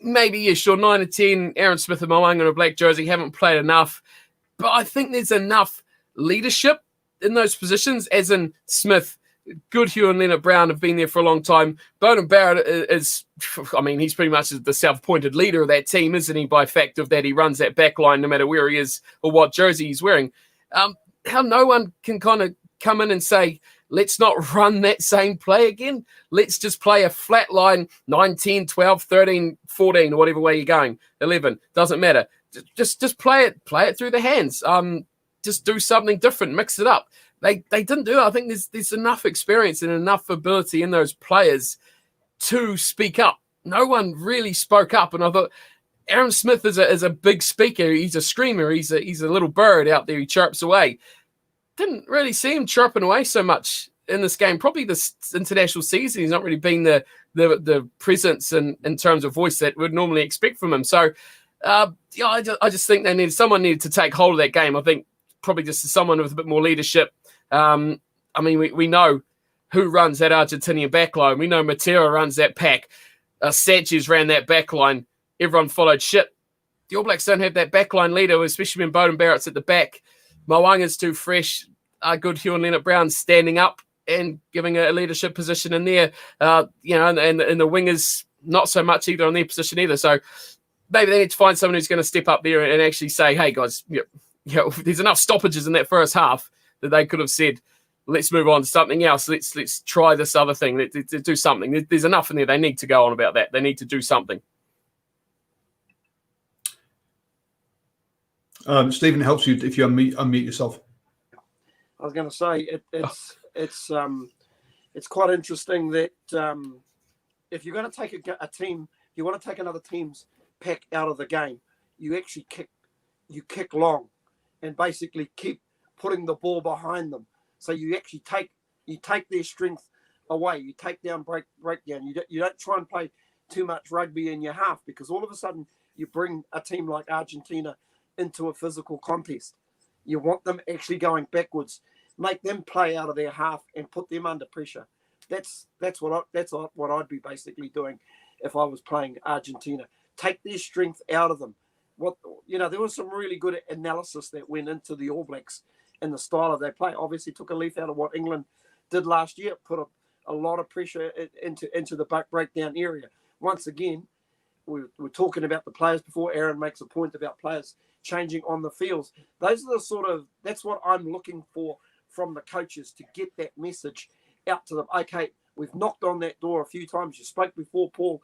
maybe, yeah, sure, 9 or 10, Aaron Smith and Moanga in a black jersey haven't played enough, but I think there's enough leadership in those positions, as in Smith, Goodhue and Leonard Brown have been there for a long time. Bowden Barrett is, I mean, he's pretty much the self-appointed leader of that team, isn't he, by fact of that he runs that back line no matter where he is or what jersey he's wearing. How no one can kind of come in and say, let's not run that same play again. Let's just play a flat line, 9, 10, 12, 13, 14, or whatever way you're going, 11, doesn't matter. Just play it through the hands. Just do something different, mix it up. They didn't do it. I think there's enough experience and enough ability in those players to speak up. No one really spoke up, and I thought Aaron Smith is a big speaker. He's a screamer. He's a little bird out there. He chirps away. Didn't really see him chirping away so much in this game. Probably this international season, he's not really been the presence in terms of voice that we'd normally expect from him. So, I just think someone needed to take hold of that game. I think probably just someone with a bit more leadership. I mean, we know who runs that Argentinian backline. We know Mitre runs that pack. Sanchez ran that backline. Everyone followed shit. The All Blacks don't have that backline leader, especially when Bowden Barrett's at the back. Mo'unga's too fresh. Good Hugh and Leonard Brown standing up and giving a leadership position in there. And the wingers, not so much either on their position either. So maybe they need to find someone who's going to step up there and actually say, hey, guys, there's enough stoppages in that first half that they could have said, let's move on to something else. Let's try this other thing. Let's do something. There's enough in there. They need to go on about that. They need to do something. Stephen, it helps you if you unmute yourself. I was going to say it's quite interesting that if you're going to take a team, you want to take another team's pack out of the game, you actually kick long and basically keep putting the ball behind them. So you actually take their strength away. You take down breakdown. You don't try and play too much rugby in your half, because all of a sudden you bring a team like Argentina into a physical contest. You want them actually going backwards, make them play out of their half and put them under pressure. That's what I'd be basically doing if I was playing Argentina. Take their strength out of them. There was some really good analysis that went into the All Blacks and the style of their play. Obviously took a leaf out of what England did last year, put a lot of pressure into the breakdown area. Once again, we're talking about the players before. Aaron makes a point about players changing on the fields. Those are that's what I'm looking for from the coaches, to get that message out to them. Okay, we've knocked on that door a few times. You spoke before, Paul,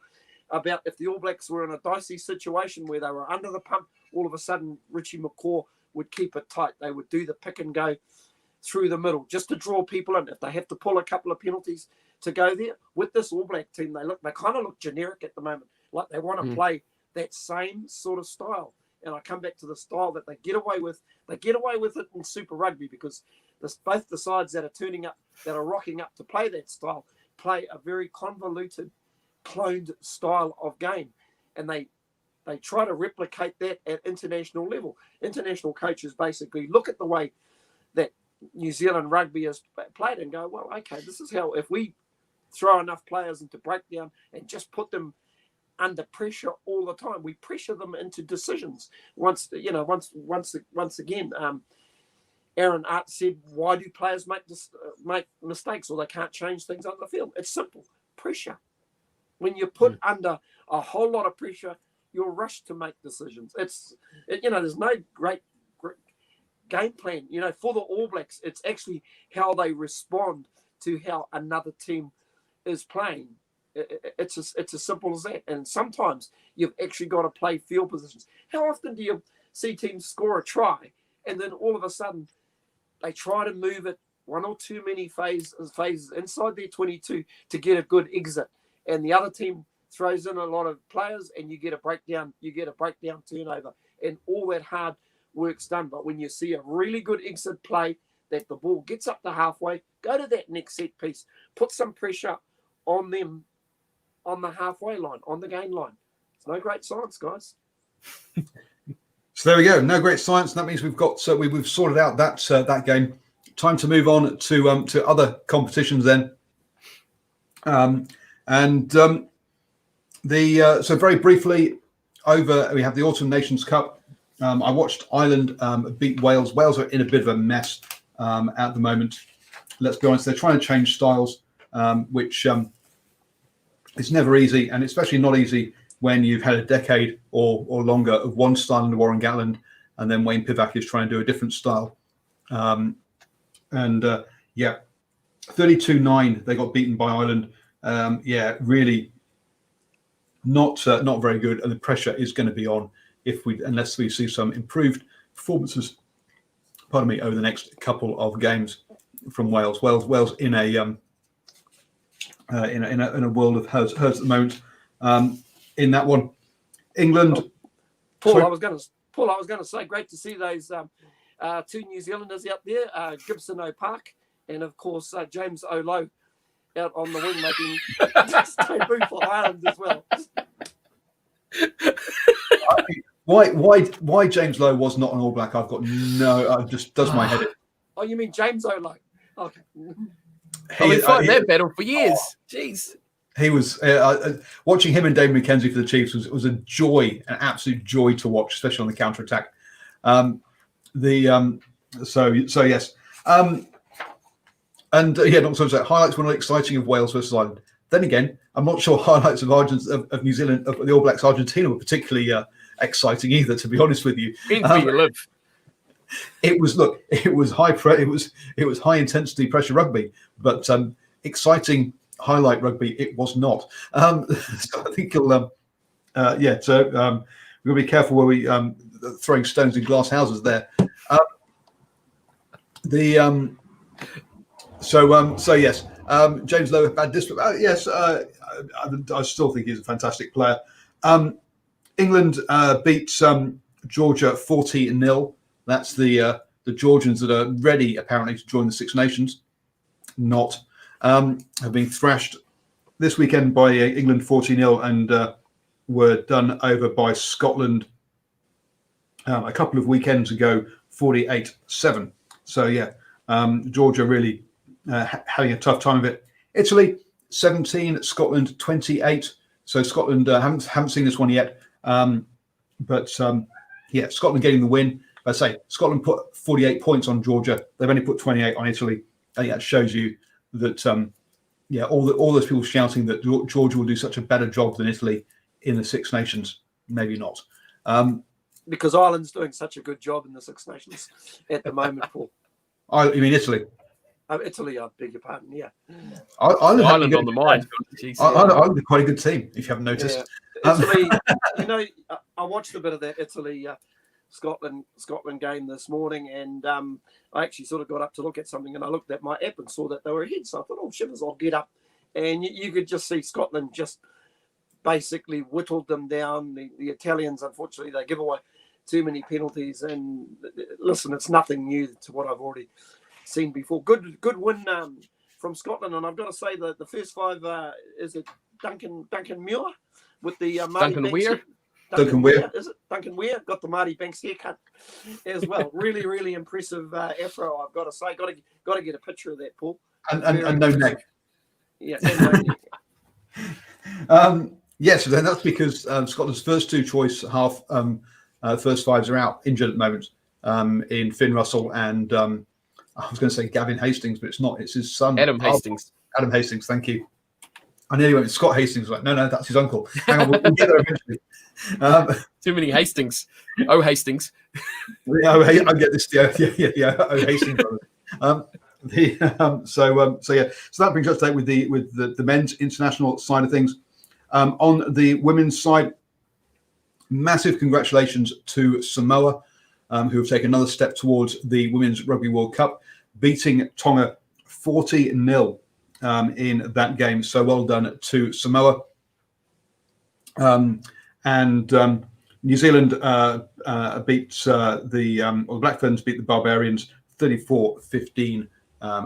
about if the All Blacks were in a dicey situation where they were under the pump, all of a sudden Richie McCaw would keep it tight. They would do the pick and go through the middle just to draw people in. If they have to pull a couple of penalties to go there, with this All Black team, they kind of look generic at the moment. Like they want to play that same sort of style. And I come back to the style that they get away with. They get away with it in Super Rugby because both the sides that are turning up, that are rocking up to play that style, play a very convoluted, cloned style of game. And they try to replicate that at international level. International coaches basically look at the way that New Zealand rugby is played and go, well, okay, this is how, if we throw enough players into breakdown and just put them under pressure all the time, we pressure them into decisions. Once again, Aaron Art said, why do players make mistakes or they can't change things on the field? It's simple. Pressure. When you're put under a whole lot of pressure, you're rushed to make decisions. There's no great game plan. For the All Blacks, it's actually how they respond to how another team is playing. It's as simple as that. And sometimes you've actually got to play field positions. How often do you see teams score a try and then all of a sudden they try to move it one or too many phases inside their 22 to get a good exit, and the other team throws in a lot of players and you get a breakdown turnover, and all that hard work's done. But when you see a really good exit play, that the ball gets up to halfway, go to that next set piece, put some pressure on them on the halfway line, on the gain line. It's no great science, guys. So there we go. No great science. That means we've sorted out that game. Time to move on to other competitions then. So very briefly, we have the Autumn Nations Cup. I watched Ireland beat Wales. Wales are in a bit of a mess at the moment. Let's be honest. They're trying to change styles, which it's never easy, and especially not easy when you've had a decade or longer of one style under Warren Gatland, and then Wayne Pivac is trying to do a different style. 32-9, they got beaten by Ireland. Really not very good, and the pressure is going to be on unless we see some improved performances. Pardon me, over the next couple of games from Wales. Wales in a world of hers at the moment. In that one, England. Paul, I was going to say, great to see those two New Zealanders out there, Gibson O'Park and of course James O'Lowe out on the wing making debut for Ireland as well. Why James Lowe was not an All Black? I've got no. It just does my head in. Oh, you mean James O'Lowe? Okay. I've been fighting that battle for years. Jeez. He was watching him and Davey Mckenzie for the Chiefs was a joy, an absolute joy to watch, especially on the counter attack. So yes, and not so much highlights were not exciting of Wales versus Ireland. Then again, I'm not sure highlights of New Zealand of the All Blacks Argentina were particularly exciting either. To be honest with you, it was high intensity pressure rugby, but exciting highlight rugby it was not. So I think we'll be careful where we throwing stones in glass houses there. So yes, James Lowe bad discipline. Yes, I still think he's a fantastic player. England beat Georgia 40-0. That's the Georgians that are ready apparently to join the Six Nations. Not have been thrashed this weekend by England 40-0 and were done over by Scotland a couple of weekends ago 48-7. So yeah, Georgia really having a tough time of it. Italy 17, Scotland 28. So Scotland haven't seen this one yet, but Scotland getting the win. I say Scotland put 48 points on Georgia. They've only put 28 on Italy. I think that shows you that all those people shouting that Georgia will do such a better job than Italy in the Six Nations, maybe not. Because Ireland's doing such a good job in the Six Nations at the moment, Paul. You mean Italy? Italy, I beg your pardon. Yeah, Ireland on the mind. Ireland are quite a good team, if you haven't noticed. Yeah. Italy, I watched a bit of that Italy Scotland game this morning, and I actually sort of got up to look at something, and I looked at my app and saw that they were ahead. So I thought, oh shivers, I'll get up, and you could just see Scotland just basically whittled them down. The Italians, unfortunately, they give away too many penalties, and listen, it's nothing new to what I've already seen before. Good win from Scotland, and I've got to say that the first five is it Duncan Muir with the Duncan Weir. Duncan Weir. Is it Duncan Weir? Got the Marty Banks haircut as well. Really, really impressive afro. I've got to say, got to get a picture of that, Paul. And no neck. Yeah. And no neck. Yes, then that's because Scotland's first two choice first fives are out injured at the moment. In Finn Russell and I was going to say Gavin Hastings, but it's not. It's his son, Adam Hastings. Adam Hastings. Thank you. I nearly went with Scott Hastings. Like, no, that's his uncle. Hang on, we'll get there eventually. Too many Hastings. Oh, Hastings. I get this. Yeah. Oh, Hastings. So that brings us to date with the men's international side of things. On the women's side, massive congratulations to Samoa, who have taken another step towards the Women's Rugby World Cup, beating Tonga 40-0 in that game. So well done to Samoa. And New Zealand beat the Black Ferns beat the Barbarians 34-15,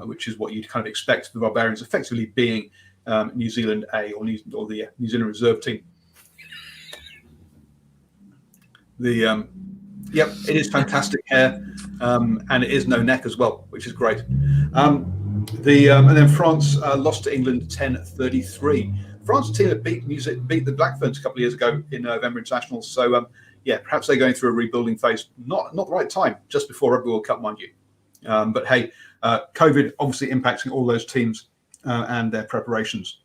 which is what you'd kind of expect. The Barbarians effectively being New Zealand A or the New Zealand reserve team. It is fantastic hair, and it is no neck as well, which is great. And then France lost to England 10-33. France team that beat the Black Ferns a couple of years ago in November Internationals. So perhaps they're going through a rebuilding phase. Not the right time, just before Rugby World Cup, mind you. But hey, COVID obviously impacting all those teams and their preparations.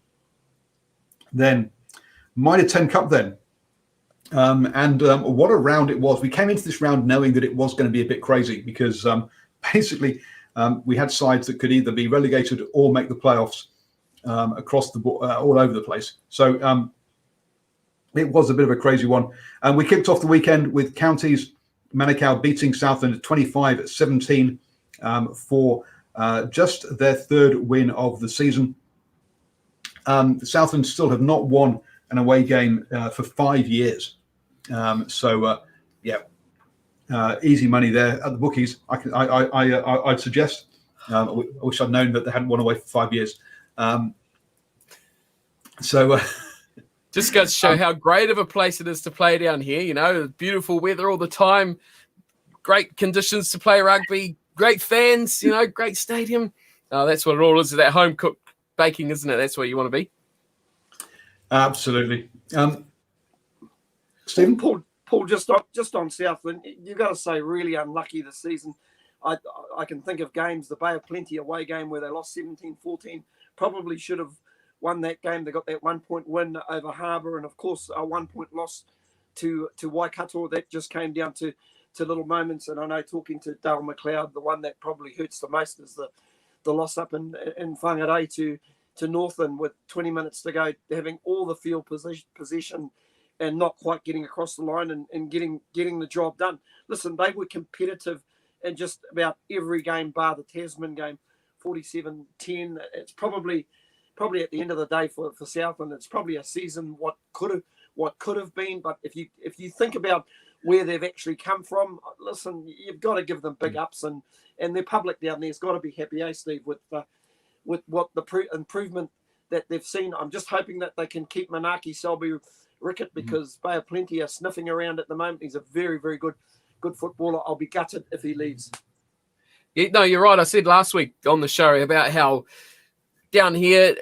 Then Mitre 10 Cup then. What a round it was. We came into this round knowing that it was going to be a bit crazy because basically we had sides that could either be relegated or make the playoffs across the board, all over the place. So it was a bit of a crazy one. And we kicked off the weekend with Counties Manukau beating Southland 25-17 for just their third win of the season. Southland still have not won an away game for 5 years. Easy money there at the bookies. I'd suggest. I wish I'd known that they hadn't won away for 5 years. Just goes to show how great of a place it is to play down here. You know, beautiful weather all the time, great conditions to play rugby, great fans. You know, great stadium. That's what it all is. That home cooked baking, isn't it? That's where you want to be. Absolutely. Stephen? Paul, just on Southland, you've got to say really unlucky this season. I can think of games, the Bay of Plenty away game where they lost 17-14, probably should have won that game. They got that 1 point win over Harbour, and of course a 1 point loss to Waikato. That just came down to little moments. And I know, talking to Dale McLeod, the one that probably hurts the most is the loss up in Whangarei to Northland with 20 minutes to go, having all the field possession and not quite getting across the line and getting the job done. Listen, they were competitive in just about every game bar the Tasman game, 47-10. It's probably at the end of the day for Southland, it's probably a season what could have been. But if you think about where they've actually come from, listen, you've got to give them big ups, and their public down there's got to be happy, Steve, with what the improvement that they've seen. I'm just hoping that they can keep Manaki Selby Rickett, because Bay of Plenty are sniffing around at the moment. He's a very, very good footballer. I'll be gutted if he leaves. Yeah, no, you're right. I said last week on the show about how down here,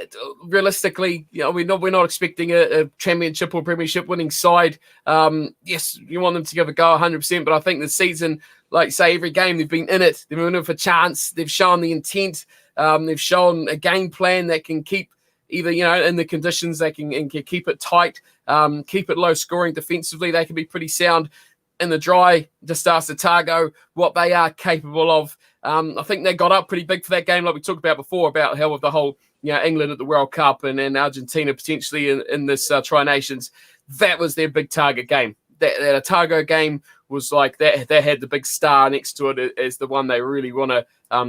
realistically, we're not expecting a championship or premiership winning side. Yes, you want them to give a go 100%, but I think the season, like say every game, they've been in it. They've been in it for chance. They've shown the intent. They've shown a game plan that can keep either, in the conditions they can keep it tight, keep it low scoring defensively. They can be pretty sound in the dry. Just ask Otago what they are capable of. I think they got up pretty big for that game, like we talked about before, about how with the whole, England at the World Cup and Argentina potentially in this Tri-Nations. That was their big target game. That Otago game was like that. They had the big star next to it as the one they really want to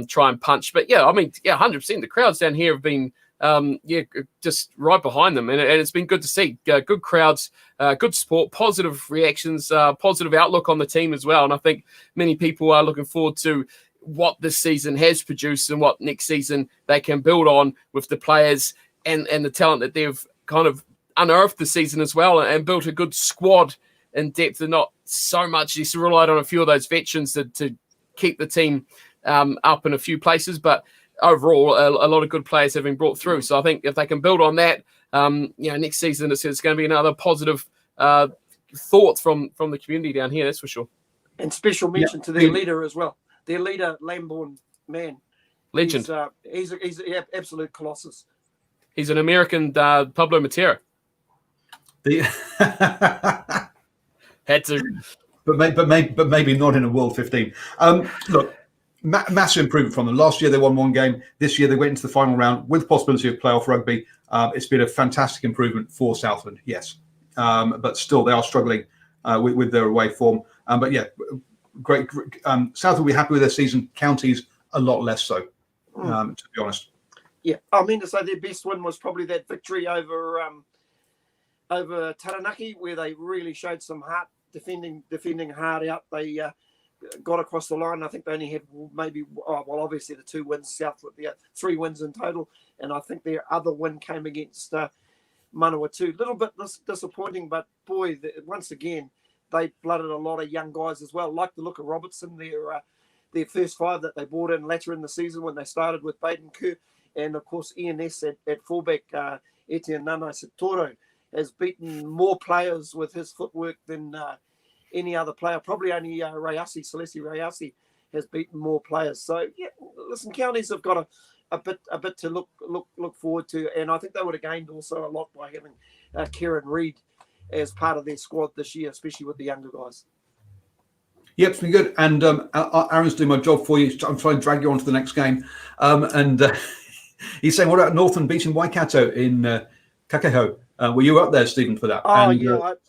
try and punch. But 100%. The crowds down here have been just right behind them, and it's been good to see. Good crowds, good support, positive reactions, positive outlook on the team as well. And I think many people are looking forward to what this season has produced and what next season they can build on with the players and the talent that they've kind of unearthed this season as well, and built a good squad in depth, and not so much just relied on a few of those veterans to keep the team up in a few places, but overall a lot of good players have been brought through. So I think if they can build on that, next season it's going to be another positive thought from the community down here, that's for sure. And special mention to their leader as well. Their leader, Lambourne Man. Legend. He's an absolute colossus. He's an American Pablo Mitre. Had to. But maybe not in a World 15. Look, massive improvement from them. Last year they won one game. This year they went into the final round with possibility of playoff rugby. It's been a fantastic improvement for Southland, yes. But still they are struggling with their away form. Great. Southland will be happy with their season. Counties a lot less so, to be honest. Yeah, I mean to say their best win was probably that victory over Taranaki, where they really showed some heart, defending hard out. They got across the line. I think they only had obviously the 2 wins. Southland, 3 wins in total, and I think their other win came against Manawatu. A little bit disappointing, but boy, once again, they blooded a lot of young guys as well. Like the look of Robertson, their first 5 that they brought in later in the season when they started with Baden Kerr, and of course ENS at fullback, Etienne Nana Satoro, has beaten more players with his footwork than any other player. Probably only Celeste Rayasi has beaten more players. So listen, counties have got a bit to look forward to, and I think they would have gained also a lot by having Kieran Reid as part of their squad this year, especially with the younger guys. Yep, it's been good. And Aaron's doing my job for you. I'm trying to drag you on to the next game. He's saying, what about Northland beating Waikato in Kakeho? Were you up there, Stephen, for that?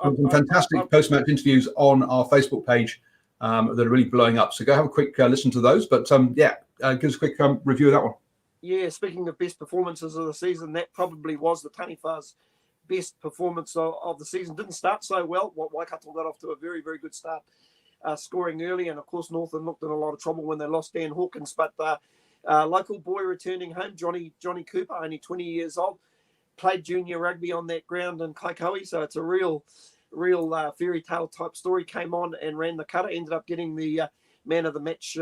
Some fantastic post-match interviews on our Facebook page that are really blowing up. So go have a quick listen to those. But give us a quick review of that one. Yeah, speaking of best performances of the season, that probably was the Taniwha's best performance of the season. Didn't start so well. Waikato got off to a very, very good start, scoring early. And, of course, Northland looked in a lot of trouble when they lost Dan Hawkins. But local boy returning home, Johnny Cooper, only 20 years old, played junior rugby on that ground in Kaikoui. So it's a real fairy tale type story. Came on and ran the cutter. Ended up getting the man of the match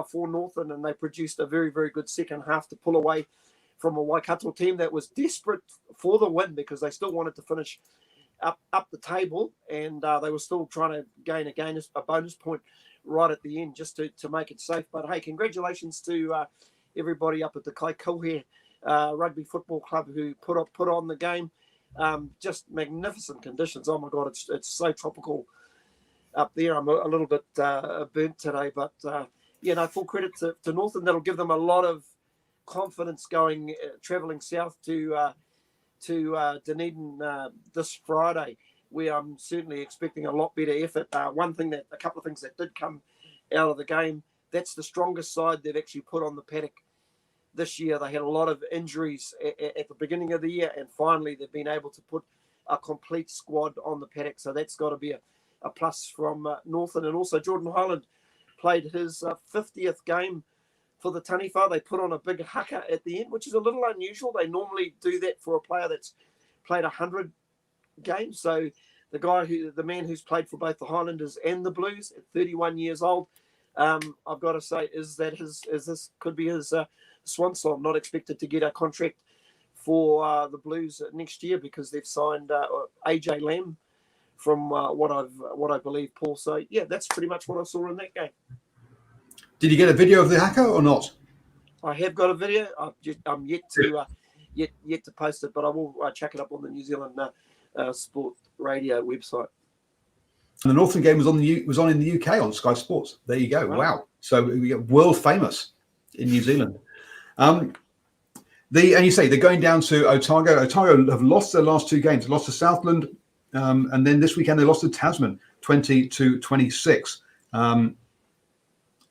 for Northland, and they produced a very, very good second half to pull away from a Waikato team that was desperate for the win because they still wanted to finish up the table, and they were still trying to gain a bonus point right at the end just to make it safe. But hey, congratulations to everybody up at the Kaikohe Rugby Football Club who put on the game. Just magnificent conditions. Oh my God, it's so tropical up there. I'm a little bit burnt today, but full credit to Northland. That'll give them a lot of confidence going traveling south to Dunedin this Friday, where I'm certainly expecting a lot better effort. A couple of things that did come out of the game, that's the strongest side they've actually put on the paddock this year. They had a lot of injuries at the beginning of the year, and finally they've been able to put a complete squad on the paddock. So that's got to be a plus from Northland. And also Jordan Highland played his 50th game for the Taniwha. They put on a big haka at the end, which is a little unusual. They normally do that for a player that's played 100 games. So the man who's played for both the Highlanders and the Blues at 31 years old, I've got to say, this could be his swan song. Not expected to get a contract for the Blues next year because they've signed AJ Lamb from what I believe, Paul. So yeah, that's pretty much what I saw in that game. Did you get a video of the haka or not? I have got a video. I'm yet to post it, but I will check it up on the New Zealand Sport Radio website. And the Northland game was on in the UK on Sky Sports. There you go. Wow. So we get world famous in New Zealand. And you say they're going down to Otago. Otago have lost their last two games. They lost to Southland, and then this weekend they lost to Tasman 20-26.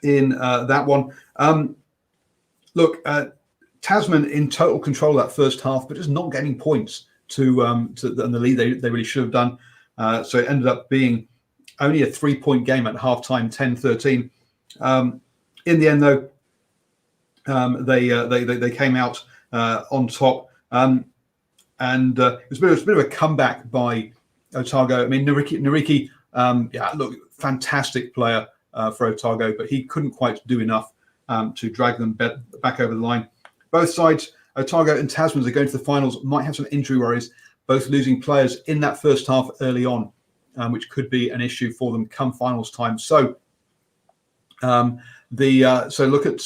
In that one. Tasman in total control of that first half, but just not getting points to in the lead they really should have done. So it ended up being only a 3-point game at halftime, 10-13. In the end, though, they came out on top, and it was a bit of a comeback by Otago. I mean, Nariki, fantastic player for Otago, but he couldn't quite do enough to drag them back over the line. Both sides, Otago and Tasman, are going to the finals, might have some injury worries, both losing players in that first half early on, which could be an issue for them come finals time. So look at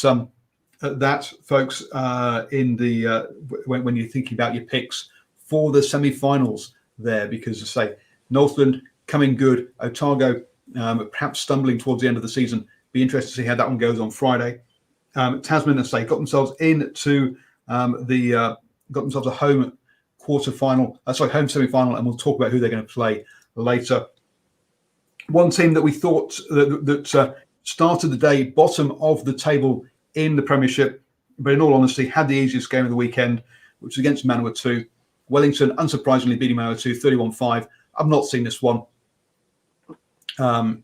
that, folks, when you're thinking about your picks for the semi-finals there, because as I say, Northland coming good, Otago perhaps stumbling towards the end of the season. Be interested to see how that one goes on Friday. Tasman, as I say, got themselves into got themselves a home home semi-final, and we'll talk about who they're going to play later. One team that we thought that started the day bottom of the table in the Premiership, but in all honesty, had the easiest game of the weekend, which was against Manawatu. Wellington, unsurprisingly, beating Manawatu 31-5. I've not seen this one. But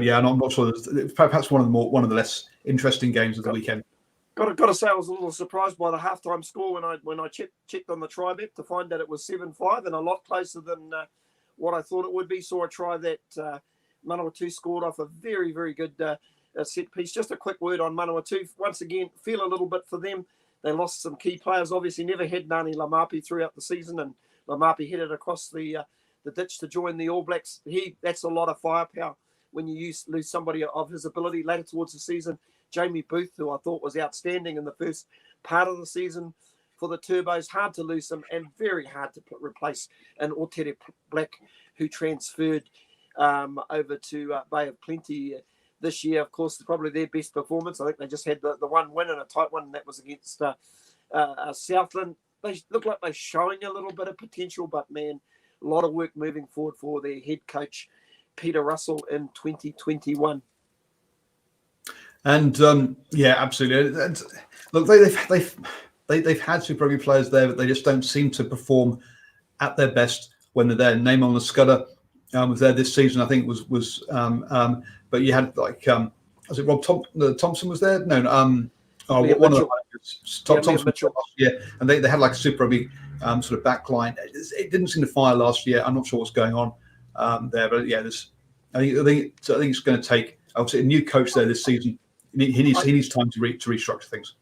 yeah, I'm not sure. Perhaps one of the less interesting games of the weekend. Got to say, I was a little surprised by the halftime score when I checked on the try-bet to find that it was 7-5 and a lot closer than what I thought it would be. Saw a try that Manawatu scored off a very, very good set piece. Just a quick word on Manawatu. Once again, feel a little bit for them. They lost some key players. Obviously, never had Nani Lamapi throughout the season, and Lamapi headed across the ditch to join the All Blacks. That's a lot of firepower when you lose somebody of his ability later towards the season. Jamie Booth, who I thought was outstanding in the first part of the season for the Turbos, hard to lose him and very hard to replace an Otere Black who transferred over to Bay of Plenty this year. Of course, probably their best performance. I think they just had the one win and a tight one, and that was against Southland. They look like they're showing a little bit of potential, but man, a lot of work moving forward for their head coach, Peter Russell, in 2021. And absolutely. And look, they've had Super Rugby players there, but they just don't seem to perform at their best when they're there. Name on the Scudder was there this season, I think was but you had was it Rob Thompson was there? No, one of the Thompson, Mitchell. Yeah, and they had like a Super Rugby sort of backline. It didn't seem to fire last year. I'm not sure what's going on there, but yeah, I think it's going to take obviously a new coach there this season. He needs time to restructure things.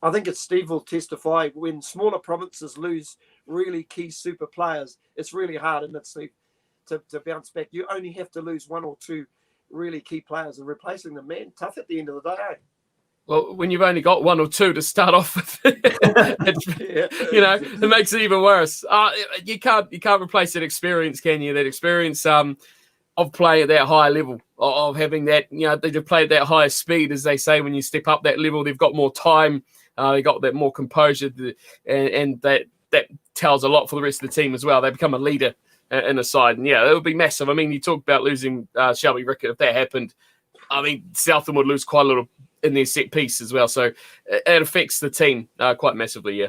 I think Steve will testify when smaller provinces lose really key super players. It's really hard, isn't it, Steve, to bounce back? You only have to lose one or two really key players, and replacing them, man, tough at the end of the day. Well, when you've only got one or two to start off with, it makes it even worse. You can't replace that experience, can you? That experience of play at that high level, of having that, they play at that higher speed, as they say. When you step up that level, they've got more time, they got that more composure, and that tells a lot for the rest of the team as well. They become a leader in a side, and it would be massive. I mean, you talk about losing Shelby Rickett. If that happened, I mean, Southland would lose quite a little in their set piece as well. So it affects the team quite massively, yeah.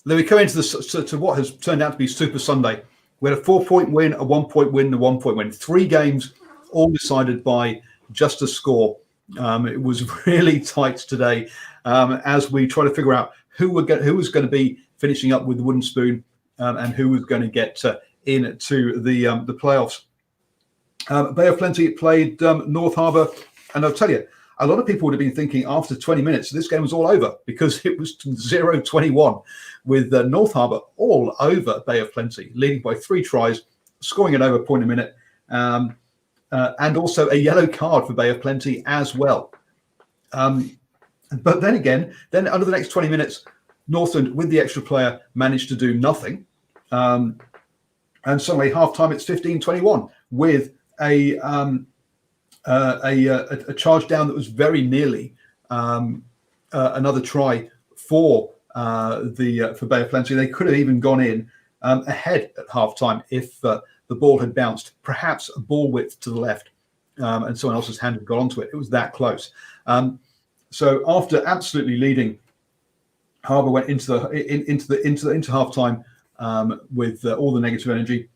Then we come into to what has turned out to be Super Sunday. We had a 4-point win, a 1-point win, and a 1-point win. 3 games, all decided by just a score. It was really tight today as we try to figure out who was going to be finishing up with the wooden spoon and who was going to get into the playoffs. Bay of Plenty played North Harbour, and I'll tell you, a lot of people would have been thinking after 20 minutes this game was all over, because it was 0-21 with North Harbour all over Bay of Plenty, leading by 3 tries, scoring at over a point a minute, and also a yellow card for Bay of Plenty as well. But then again, under the next 20 minutes, Northland, with the extra player, managed to do nothing. And suddenly, half-time, it's 15-21 with a charge down that was very nearly another try for Bay of Plenty. They could have even gone in ahead at halftime if the ball had bounced, perhaps a ball width to the left, and someone else's hand had got onto it. It was that close. So after absolutely leading, Harbour went into halftime with all the negative energy.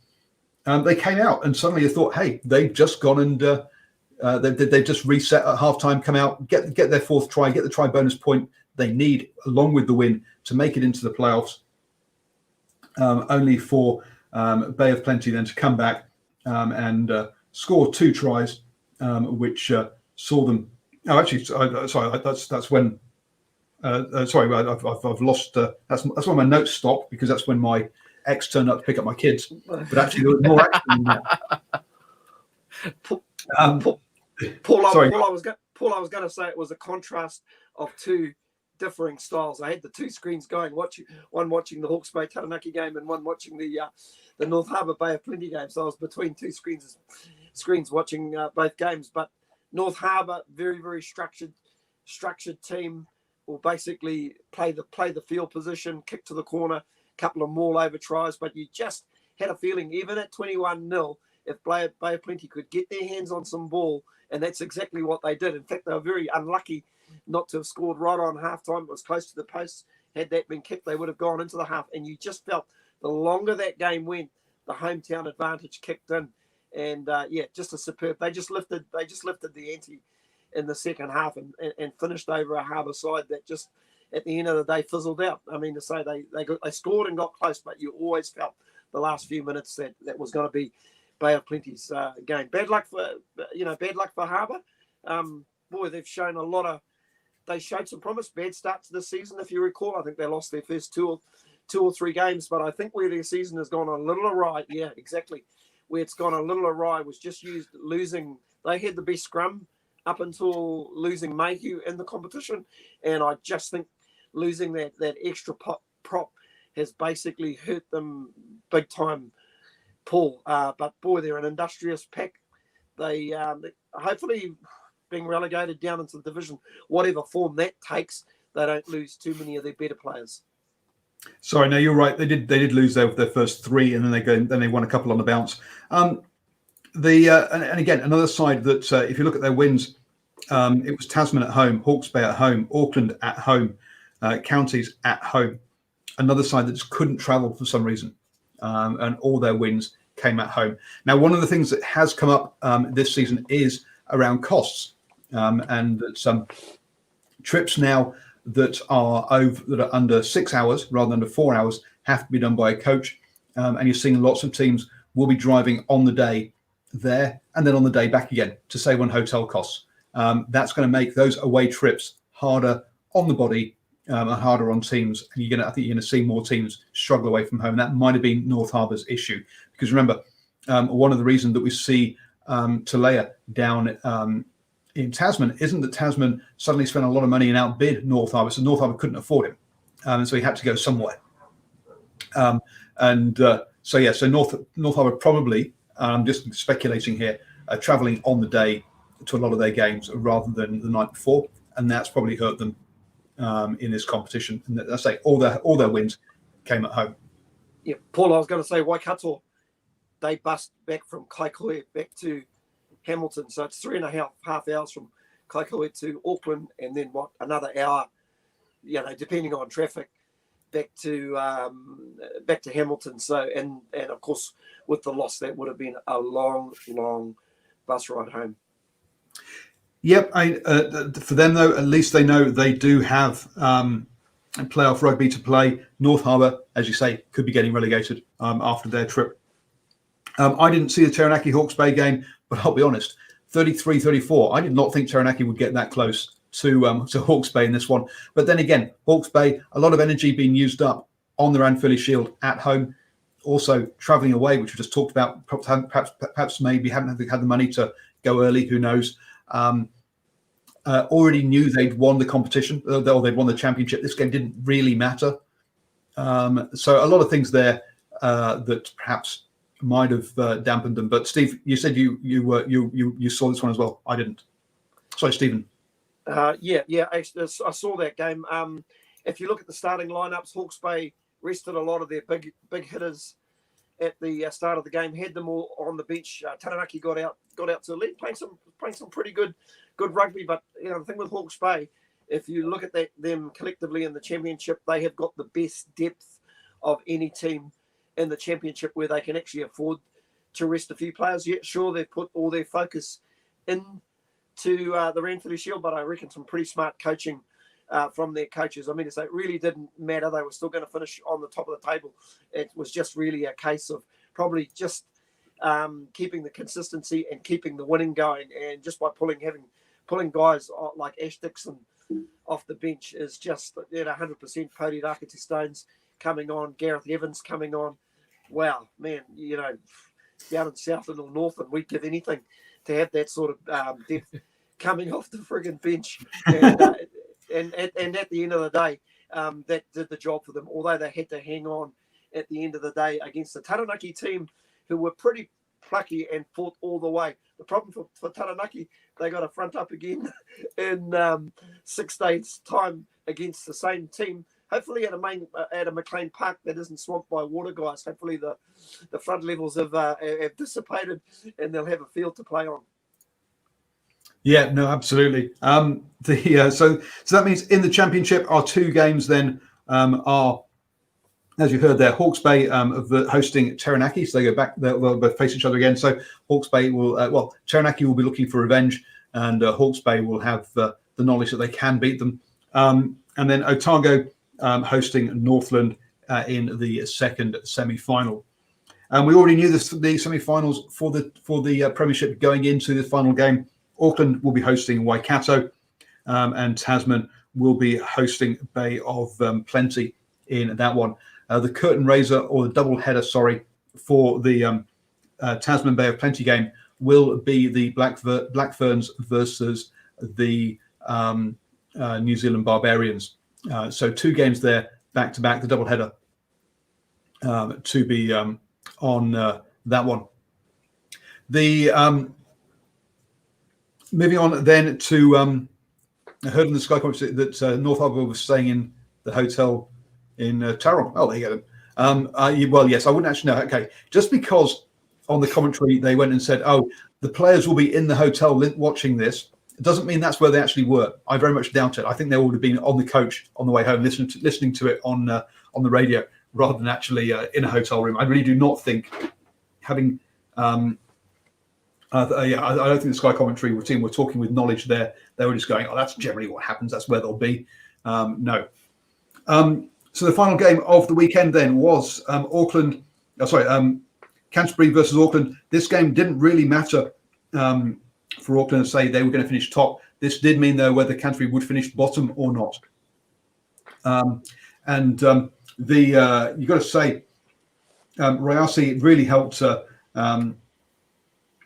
They came out and suddenly they thought, hey, they've just gone and they've just reset at halftime, come out, get their 4th try, get the try bonus point they need along with the win to make it into the playoffs. Only for Bay of Plenty then to come back and score 2 tries, which saw them. Oh, actually, sorry, that's when. Sorry, I've lost. That's when my notes stopped, because that's when my ex turned up to pick up my kids. But actually, there was more action than that. Paul, I was going to say it was a contrast of 2 differing styles. I had the 2 screens going, one watching the Hawke's Bay Taranaki game and one watching the North Harbour Bay of Plenty game. So I was between 2 screens watching both games. But North Harbour, very, very structured team, will basically play the field position, kick to the corner, couple of maul over tries. But you just had a feeling, even at 21-0, if Bay of Plenty could get their hands on some ball, and that's exactly what they did. In fact, they were very unlucky not to have scored right on halftime. It was close to the post. Had that been kicked, they would have gone into the half. And you just felt the longer that game went, the hometown advantage kicked in. And just a superb. They just lifted the ante in the second half and finished over a Harbour side that just at the end of the day fizzled out. I mean, to say they scored and got close, but you always felt the last few minutes that was going to be Bay of Plenty's game. Bad luck for Harbour. Boy, they've shown they showed some promise. Bad start to the season, if you recall. I think they lost their first two or three games, but I think where their season has gone a little awry. Yeah, exactly. Where it's gone a little awry was just losing. They had the best scrum up until losing Mayhew in the competition, and I just think losing that extra prop has basically hurt them big time, Paul. But boy, they're an industrious pack. They hopefully being relegated down into the division, whatever form that takes, they don't lose too many of their better players. Sorry, no, you're right. They did lose their first 3, and then they won a couple on the bounce. And again, another side that if you look at their wins, it was Tasman at home, Hawke's Bay at home, Auckland at home, Counties at home. Another side that just couldn't travel for some reason, and all their wins came at home. Now, one of the things that has come up this season is around costs, and some trips now that are under 6 hours rather than under 4 hours have to be done by a coach, and you're seeing lots of teams will be driving on the day there and then on the day back again to save on hotel costs. That's going to make those away trips harder on the body and harder on teams. And I think you're going to see more teams struggle away from home. And that might have been North Harbour's issue. Because remember, one of the reasons that we see Talea down in Tasman isn't that Tasman suddenly spent a lot of money and outbid North Harbour. So North Harbour couldn't afford him. And so he had to go somewhere. So North Harbour probably, I'm just speculating here, travelling on the day to a lot of their games rather than the night before, and that's probably hurt them in this competition. And I say all their wins came at home. Yeah, Paul, I was going to say Waikato, they bust back from Kaikohe back to Hamilton, so it's 3.5 hours from Kaikohe to Auckland, and then another hour, depending on traffic, back to Hamilton. So and of course with the loss, that would have been a long bus ride home. Yep, for them though, at least they know they do have playoff rugby to play. North Harbour, as you say, could be getting relegated after their trip. I didn't see the Taranaki Hawke's Bay game, but I'll be honest, 33-34. I did not think Taranaki would get that close to Hawke's Bay in this one. But then again, Hawke's Bay, a lot of energy being used up on the Ranfurly Shield at home. Also travelling away, which we just talked about, perhaps maybe hadn't had the money to go early, who knows. Already knew they'd won the competition, or they'd won the championship. This game didn't really matter. So a lot of things there that perhaps might have dampened them. But Steve, you said you saw this one as well. I didn't. Sorry, Stephen. Yeah. Actually, I saw that game. If you look at the starting lineups, Hawke's Bay rested a lot of their big hitters at the start of the game. Had them all on the beach. Taranaki got out to the lead, playing some pretty good rugby. But the thing with Hawke's Bay, if you look at them collectively in the championship, they have got the best depth of any team in the championship, where they can actually afford to rest a few players. Yet, sure, they've put all their focus into the Ranfurly Shield, but I reckon some pretty smart coaching from their coaches. I mean, it really didn't matter. They were still going to finish on the top of the table. It was just really a case of probably just keeping the consistency and keeping the winning going. And just by pulling guys like Ash Dixon off the bench is just 100%. Pody Rakati Stones coming on, Gareth Evans coming on. Wow, man, down in Southland or Northland, we'd give anything to have that sort of depth coming off the friggin' bench. And at the end of the day, that did the job for them, although they had to hang on at the end of the day against the Taranaki team, who were pretty plucky and fought all the way. The problem for Taranaki, they got to front up again in 6 days' time against the same team. Hopefully at a McLean Park that isn't swamped by water, guys. Hopefully the front levels have dissipated and they'll have a field to play on. Yeah, no, absolutely. So that means in the championship, our 2 games then are, as you heard there, Hawke's Bay hosting Taranaki. So they go back, they'll both face each other again. So Hawke's Bay will, Taranaki will be looking for revenge, and Hawke's Bay will have the knowledge that they can beat them. And then Otago hosting Northland in the second semi-final. And we already knew the semi-finals for the Premiership going into the final game. Auckland will be hosting Waikato, and Tasman will be hosting Bay of Plenty in that one. The curtain raiser, or the double header, for the Tasman Bay of Plenty game will be the Black Ferns versus the New Zealand Barbarians. So 2 games there, back to back, the double header to be on that one. Moving on then to, I heard in the Sky Conference that North Harbour was staying in the hotel in Tauranga. Oh, there you go. Well, yes, I wouldn't actually know. Okay, just because on the commentary they went and said, oh, the players will be in the hotel watching this, it doesn't mean that's where they actually were. I very much doubt it. I think they would have been on the coach on the way home, listening to it on the radio rather than actually in a hotel room. I really do not think having. I don't think the Sky commentary team were talking with knowledge there. They were just going, oh, that's generally what happens. That's where they'll be. No. So the final game of the weekend then was Canterbury versus Auckland. This game didn't really matter for Auckland to say they were going to finish top. This did mean, though, whether Canterbury would finish bottom or not. You've got to say, Rayasi really helped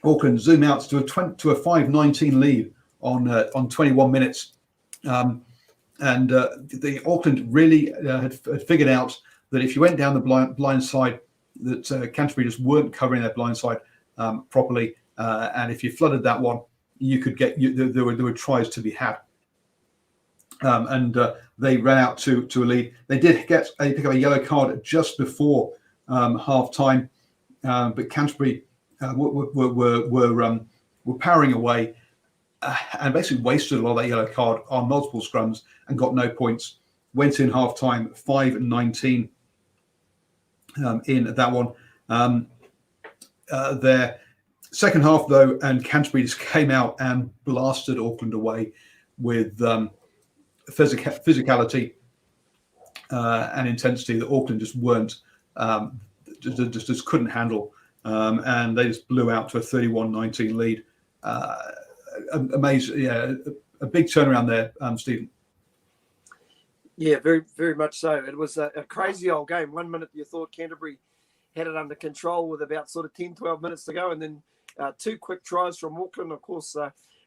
Auckland zoom out to a 5-19 lead on 21 minutes. The Auckland really had figured out that if you went down the blind side, that Canterbury just weren't covering their blind side properly, and if you flooded that one, you could get there were tries to be had. They ran out to a lead. They did pick up a yellow card just before half time, but Canterbury were powering away and basically wasted a lot of that yellow card on multiple scrums and got no points. Went in half time 5-19 in that one. Their second half, though, and Canterbury just came out and blasted Auckland away with physicality and intensity that Auckland just weren't, just couldn't handle. And they just blew out to a 31-19 lead. Amazing, yeah, a big turnaround there, Stephen. Yeah, very, very much so. It was a crazy old game. 1 minute you thought Canterbury had it under control with about sort of 10, 12 minutes to go. And then two quick tries from Auckland. Of course,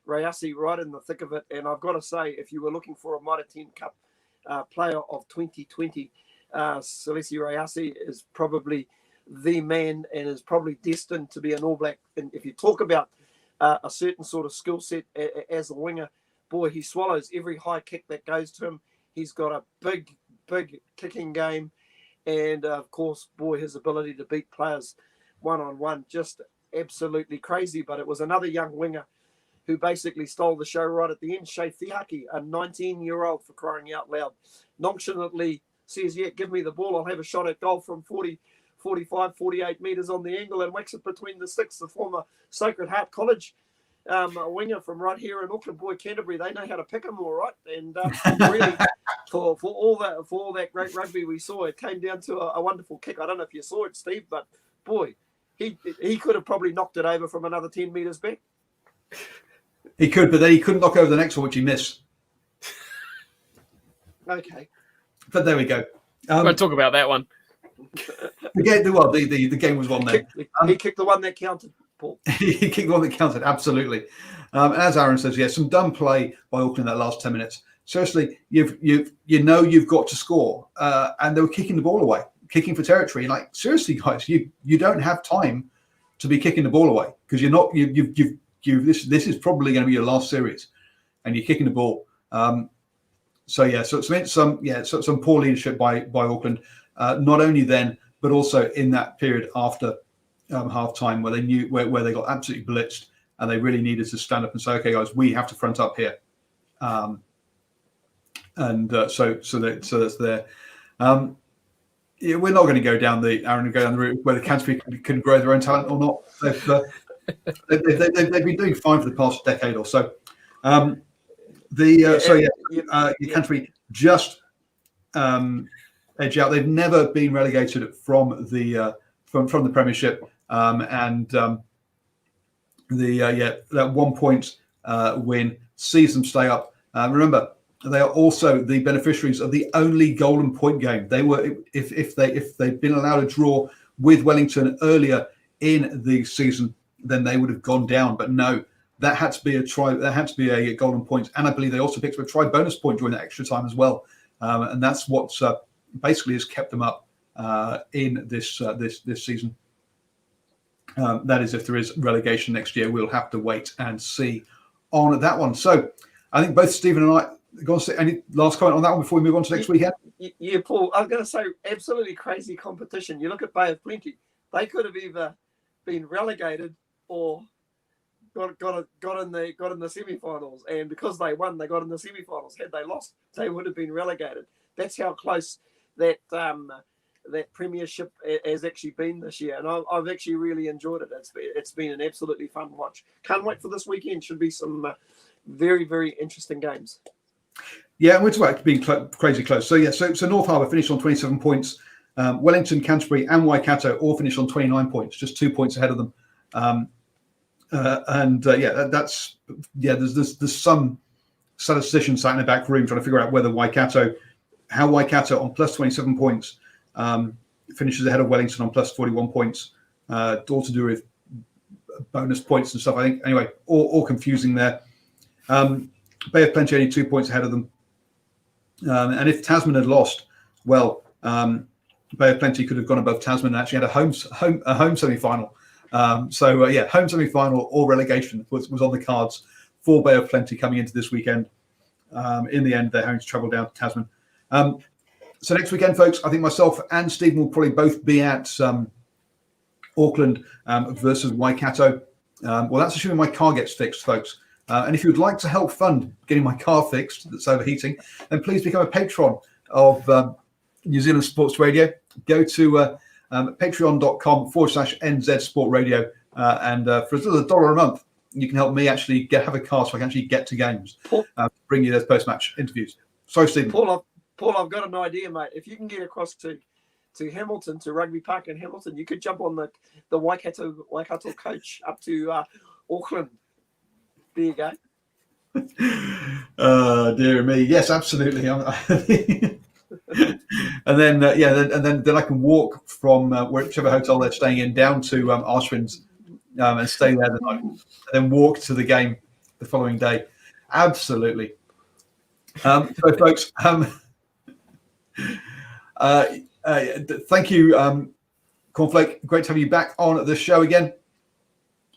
Rayasi right in the thick of it. And I've got to say, if you were looking for a Mitre 10 Cup player of 2020, Salesi Rayasi is probably the man and is probably destined to be an All Black. And if you talk about a certain sort of skill set as a winger, boy, he swallows every high kick that goes to him. He's got a big, big kicking game. And, of course, boy, his ability to beat players one-on-one, just absolutely crazy. But it was another young winger who basically stole the show right at the end. Shea Thihaki, a 19-year-old, for crying out loud, nonchalantly says, yeah, give me the ball. I'll have a shot at goal from 40, 45, 48 metres on the angle and whacks it between the sticks. The former Sacred Heart College a winger from right here in Auckland. Boy, Canterbury, they know how to pick him all right. And really, for all that great rugby we saw, it came down to a wonderful kick. I don't know if you saw it, Steve, but boy, he could have probably knocked it over from another 10 metres back. He could, but then he couldn't knock over the next one, which he missed. Okay. But there we go. Won't talk about that one. The game was one there. He kicked the one that counted, Paul. He kicked the one that counted, absolutely. As Aaron says, yeah, some dumb play by Auckland that last 10 minutes. Seriously, you've got to score, and they were kicking the ball away, kicking for territory. Like, seriously, guys, you don't have time to be kicking the ball away because you're not. This is probably going to be your last series, and you're kicking the ball. So some poor leadership by Auckland, not only then but also in that period after half time where they knew where they got absolutely blitzed and they really needed to stand up and say, okay, guys, we have to front up here. So that's there. Yeah, we're not going to go down the route whether Canterbury can grow their own talent or not. They've been doing fine for the past decade or so. Canterbury just edge out. They've never been relegated from the Premiership, that 1 point win sees them stay up. Remember, they are also the beneficiaries of the only golden point game. They were, if they'd been allowed a draw with Wellington earlier in the season, then they would have gone down. But no, that had to be a try. That had to be a golden point, and I believe they also picked up a try bonus point during that extra time as well. And that's what basically has kept them up in this season. That is, if there is relegation next year, we'll have to wait and see on that one. So I think both Stephen and I. Any last comment on that one before we move on to next weekend? Yeah, Paul, I'm going to say absolutely crazy competition. You look at Bay of Plenty; they could have either been relegated or got in the semi-finals, and because they won, they got in the semi-finals. Had they lost, they would have been relegated. That's how close that premiership has actually been this year, and I've actually really enjoyed it. It's been an absolutely fun watch. Can't wait for this weekend. Should be some very, very interesting games. Yeah, we're talking about being crazy close. So North Harbour finished on 27 points. Wellington, Canterbury, and Waikato all finished on 29 points, just 2 points ahead of them. There's some statistician sat in the back room trying to figure out how Waikato on plus 27 points finishes ahead of Wellington on plus 41 points. All to do with bonus points and stuff, I think. Anyway, all confusing there. Bay of Plenty only 2 points ahead of them. And if Tasman had lost, well, Bay of Plenty could have gone above Tasman and actually had a home semi-final. Home semi-final or relegation was on the cards for Bay of Plenty coming into this weekend. In the end, they're having to travel down to Tasman. So next weekend, folks, I think myself and Stephen will probably both be at Auckland versus Waikato. Well, that's assuming my car gets fixed, folks. And if you would like to help fund getting my car fixed that's overheating, then please become a patron of New Zealand Sports Radio. Go to patreon.com/NZ Sport Radio. And for as little as $1 a month, you can help me actually have a car so I can actually get to games. Bring you those post-match interviews. Sorry, Stephen. Paul, I've got an idea, mate. If you can get across to Hamilton, to Rugby Park in Hamilton, you could jump on the Waikato coach up to Auckland. There you go. Dear me, yes, absolutely. And then I can walk from whichever hotel they're staying in down to Ashwin's and stay there the night, and then walk to the game the following day. Absolutely. So, folks, thank you, Cornflake. Great to have you back on the show again.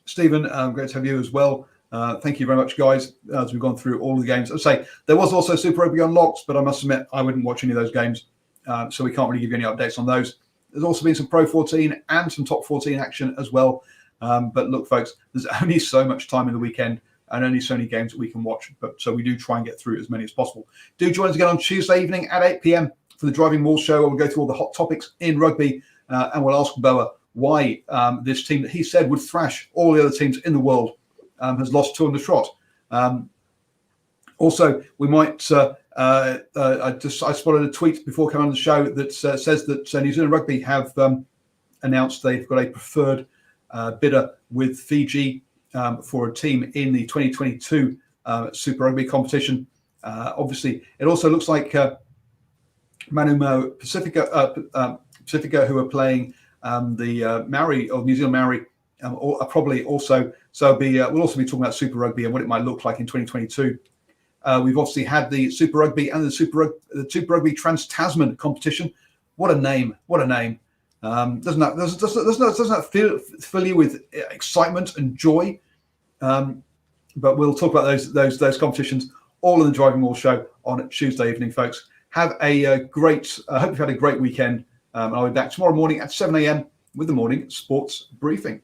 Stephen, great to have you as well. Thank you very much, guys, as we've gone through all the games. I'd say there was also Super Rugby Unlocked, but I must admit I wouldn't watch any of those games, so we can't really give you any updates on those. There's also been some Pro 14 and some Top 14 action as well. But look, folks, there's only so much time in the weekend and only so many games that we can watch. But so we do try and get through as many as possible. Do join us again on Tuesday evening at 8 p.m. for the Driving Wall Show, where we'll go through all the hot topics in rugby, and we'll ask Boa why this team that he said would thrash all the other teams in the world has lost 2 on the trot. Also, we might. I spotted a tweet before coming on the show that says that New Zealand Rugby have announced they've got a preferred bidder with Fiji for a team in the 2022 Super Rugby competition. Obviously, it also looks like Manumo Pacifica, who are playing the Maori or New Zealand Maori, are probably also. So we'll also be talking about Super Rugby and what it might look like in 2022. We've obviously had the Super Rugby and the Super Rugby Trans-Tasman competition. What a name! What a name! Doesn't that fill you with excitement and joy? But we'll talk about those competitions all in the Driving Wall Show on Tuesday evening, folks. Have a great. I hope you've had a great weekend. I'll be back tomorrow morning at 7 a.m. with the morning sports briefing.